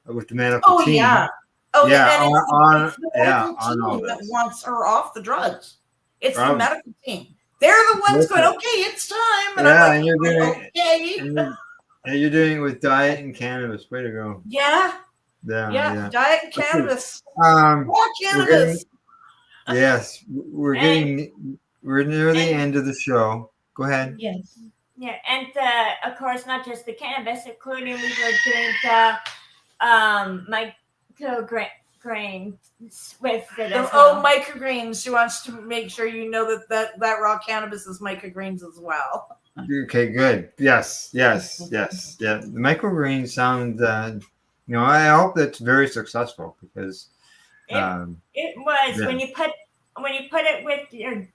team. Oh yeah. On team all that this. wants her off the drugs. It's the medical team. They're the ones going, okay, it's time. And I'm like, and you're doing okay. and you're doing it with diet and cannabis. Way to go. Yeah. Diet and cannabis. Raw cannabis. Yes, we're near the end of the show. Go ahead. Yes. Yeah, and of course, not just the cannabis, including we were doing the microgreens with it. Microgreens. She wants to make sure you know that raw cannabis is microgreens as well. Okay, good. Yes. Yeah, the microgreens sound. I hope that's very successful because. It was when you put it with your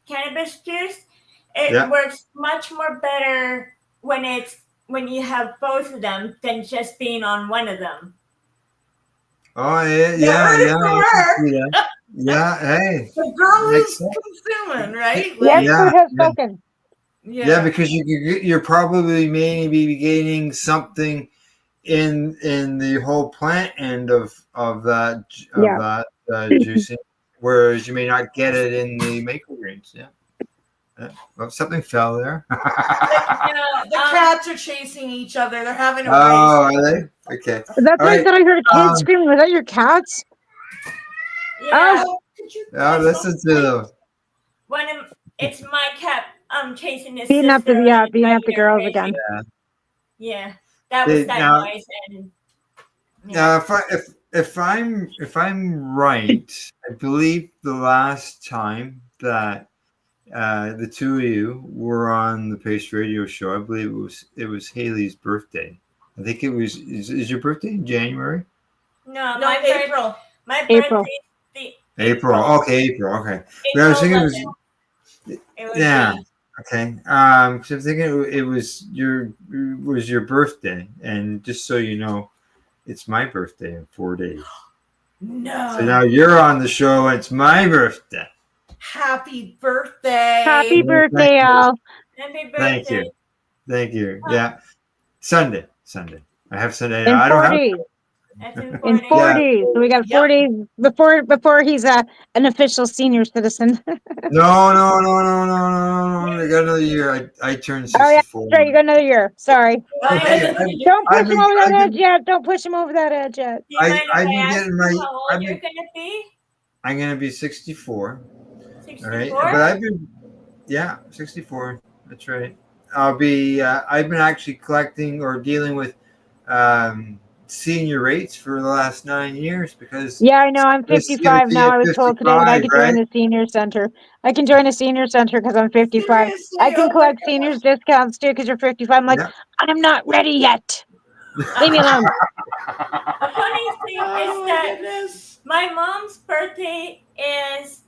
cannabis juice, it works much more better when you have both of them than just being on one of them. Oh yeah. Yeah, hey. The girl is consuming, right? Has spoken. Yeah, because you're probably maybe gaining something in the whole plant end of that juicing, whereas you may not get it in the microgreens. Well, something fell there. The cats are chasing each other. They're having a race. Oh, are they? Okay. That's right. That I heard a kid screaming. Was that your cats? Yeah. Listen to them. It's my cat. Chasing this. Beating up the girls again. Yeah. That was that noise, and if I'm right, I believe the last time that the two of you were on the Pace Radio show, I believe it was Haley's birthday. I think it was. Is your birthday in January? No, April. My April. birthday. April. Okay, April. Okay. But I was thinking it was. Yeah. Okay. So I'm thinking it was your birthday, and just so you know, it's my birthday in 4 days. No. So now you're on the show. And it's my birthday. Happy birthday! Happy birthday, Al! Happy birthday! Thank you. Yeah. Sunday. I have Sunday. In I don't 4 have. days. In 4 days. So we got 4 days before he's an official senior citizen. No. I got another year. I turned 64. Oh yeah, that's right. You got another year. Sorry. Okay, Don't push him over that edge yet. Don't push him over that edge yet. I've been getting my. How old you're gonna be? I'm gonna be 64. 64? All right, but I've been. Yeah, 64. That's right. I'll be. I've been actually collecting or dealing with. Senior rates for the last 9 years because I know I'm 55 now. I was told today that I could join the senior center. I can join a senior center because I'm 55. I can collect seniors discounts too because you're 55. I'm like, I'm not ready yet. Leave me alone. The funny thing is that my mom's birthday is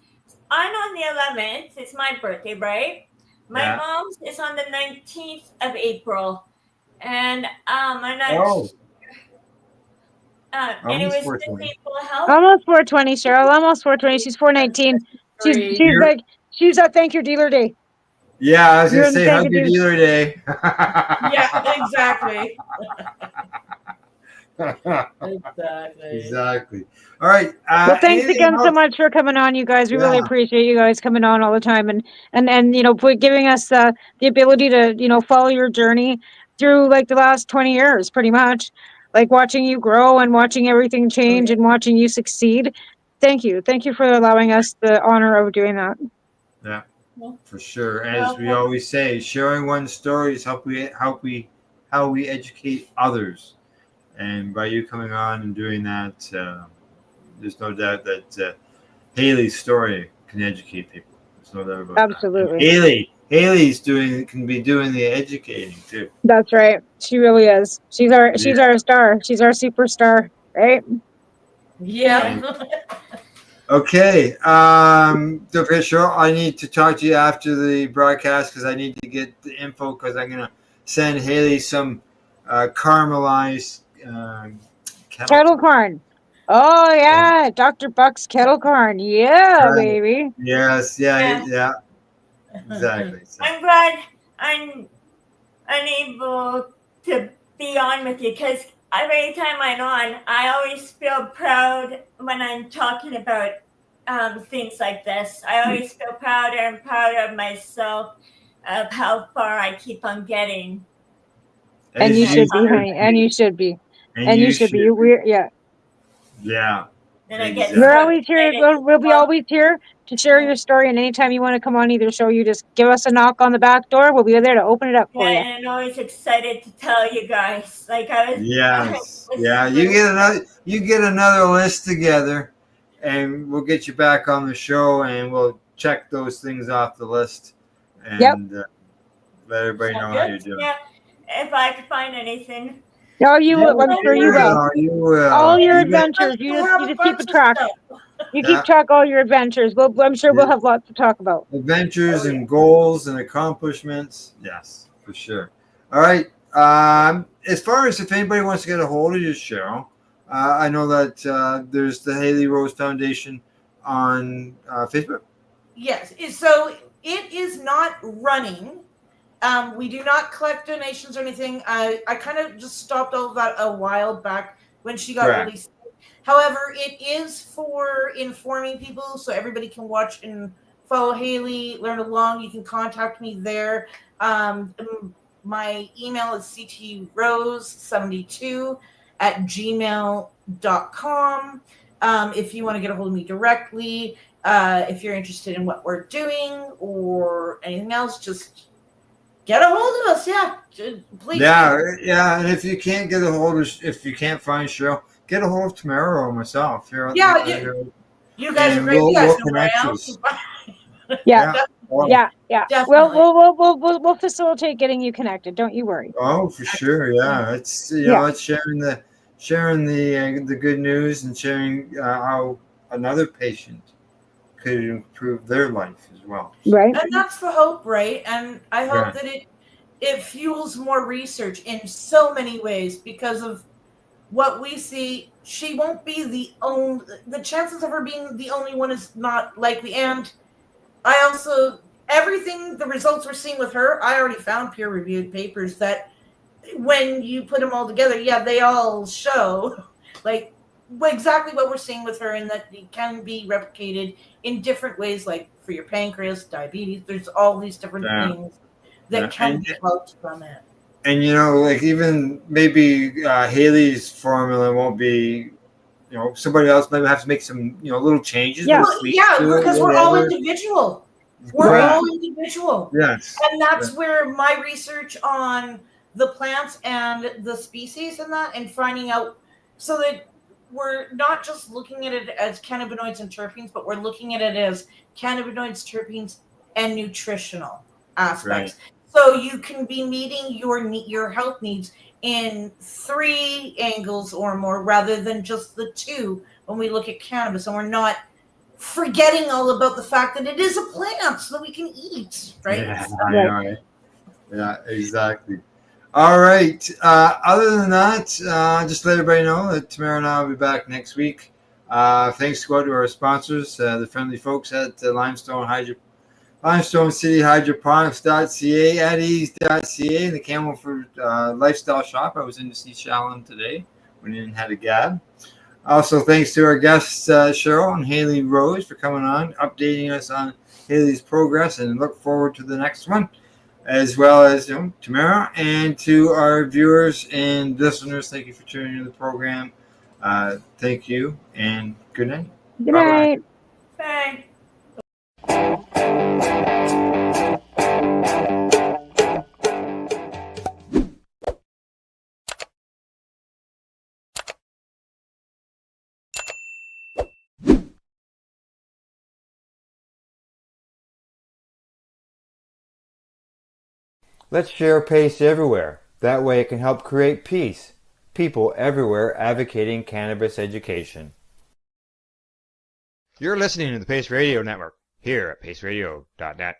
on the 11th. It's my birthday, right? My mom's is on the 19th of April, and I'm not. And it was almost 420, Cheryl. Almost 420. She's 419. She's a thank you dealer day. Yeah, I was gonna say hug your dealer day. Exactly. Exactly. All right. Well, thanks again so much for coming on, you guys. We really appreciate you guys coming on all the time and giving us the ability to follow your journey through like the last 20 years, pretty much. Like watching you grow and watching everything change and watching you succeed. Thank you for allowing us the honor of doing that. Yeah, for sure. As we always say, sharing one's story is how we educate others. And by you coming on and doing that, there's no doubt that Haley's story can educate people. no doubt about Absolutely. that. Haley's can be doing the educating too. That's right. She really is. She's our star. She's our superstar, right? Yeah. Okay. Okay, Cheryl, I need to talk to you after the broadcast because I need to get the info because I'm gonna send Haley some caramelized Kettle corn. Oh yeah, Dr. Buck's kettle corn. Yeah, baby. Yes, yeah, exactly. So. I'm glad I'm unable to be on with you because every time I'm on, I always feel proud when I'm talking about things like this. I always feel prouder and prouder of myself of how far I keep on getting. And you should be, honey. And you should be. And you should be. We're Yeah. Then I get We're so always here. excited. We'll be always here to share your story. And anytime you want to come on either show, you just give us a knock on the back door. We'll be there to open it up for you. And I'm always excited to tell you guys. Like I was. Yes. Yeah. You get another list together, and we'll get you back on the show, and we'll check those things off the list, and let everybody know how you're doing. Yeah. If I could find anything. No, you will. I'm sure you will. You will. All your adventures. You just keep a track. You keep track of all your adventures. I'm sure we'll have lots to talk about. Adventures and goals and accomplishments. Yes, for sure. All right. As far as if anybody wants to get a hold of you, Cheryl, I know that there's the Haley Rose Foundation on Facebook. Yes. So it is not running. We do not collect donations or anything. I kind of just stopped all of that a while back when she got released. However, it is for informing people so everybody can watch and follow Haley, learn along. You can contact me there. My email is ctrose72@gmail.com. If you want to get a hold of me directly, if you're interested in what we're doing or anything else, just get a hold of us. Yeah, please. Yeah. And if you can't get a hold of, if you can't find Cheryl, get a hold of Tamara or myself. You guys are great. You guys know where I am. Yeah. We'll facilitate getting you connected. Don't you worry. Oh, for sure. Yeah, it's it's sharing the good news and sharing how another patient could improve their life as well. Right. And that's the hope, right? And I hope that it fuels more research in so many ways because of what we see. She won't be the chances of her being the only one is not likely. And I also, the results we're seeing with her, I already found peer-reviewed papers that when you put them all together, they all show like exactly what we're seeing with her, and that it can be replicated in different ways, like for your pancreas, diabetes. There's all these different things that can be helped from it. And like even maybe Haley's formula won't be, somebody else might have to make some, little changes. Because we're all individual. We're all individual. Yes. And that's where my research on the plants and the species and finding out so that we're not just looking at it as cannabinoids and terpenes, but we're looking at it as cannabinoids, terpenes, and nutritional aspects. Right. So you can be meeting your health needs in 3 angles or more rather than just the 2 when we look at cannabis. And we're not forgetting all about the fact that it is a plant so that we can eat, right? Yeah, exactly. All right. Other than that, just let everybody know that Tamara and I will be back next week. Thanks to our sponsors, the friendly folks at Limestone City Hydroponics.ca, At-Eze.ca, and the Campbellford Lifestyle Shop. I was in to see Shalom today. Went in and had a gab. Also, thanks to our guests, Cheryl and Haley Rose, for coming on, updating us on Haley's progress, and look forward to the next one, as well as Tamara, and to our viewers and listeners. Thank you for tuning into the program. Thank you, and good night. Good night. Bye. Let's share PACE everywhere. That way it can help create peace. People everywhere advocating cannabis education. You're listening to the Pace Radio Network here at paceradio.net.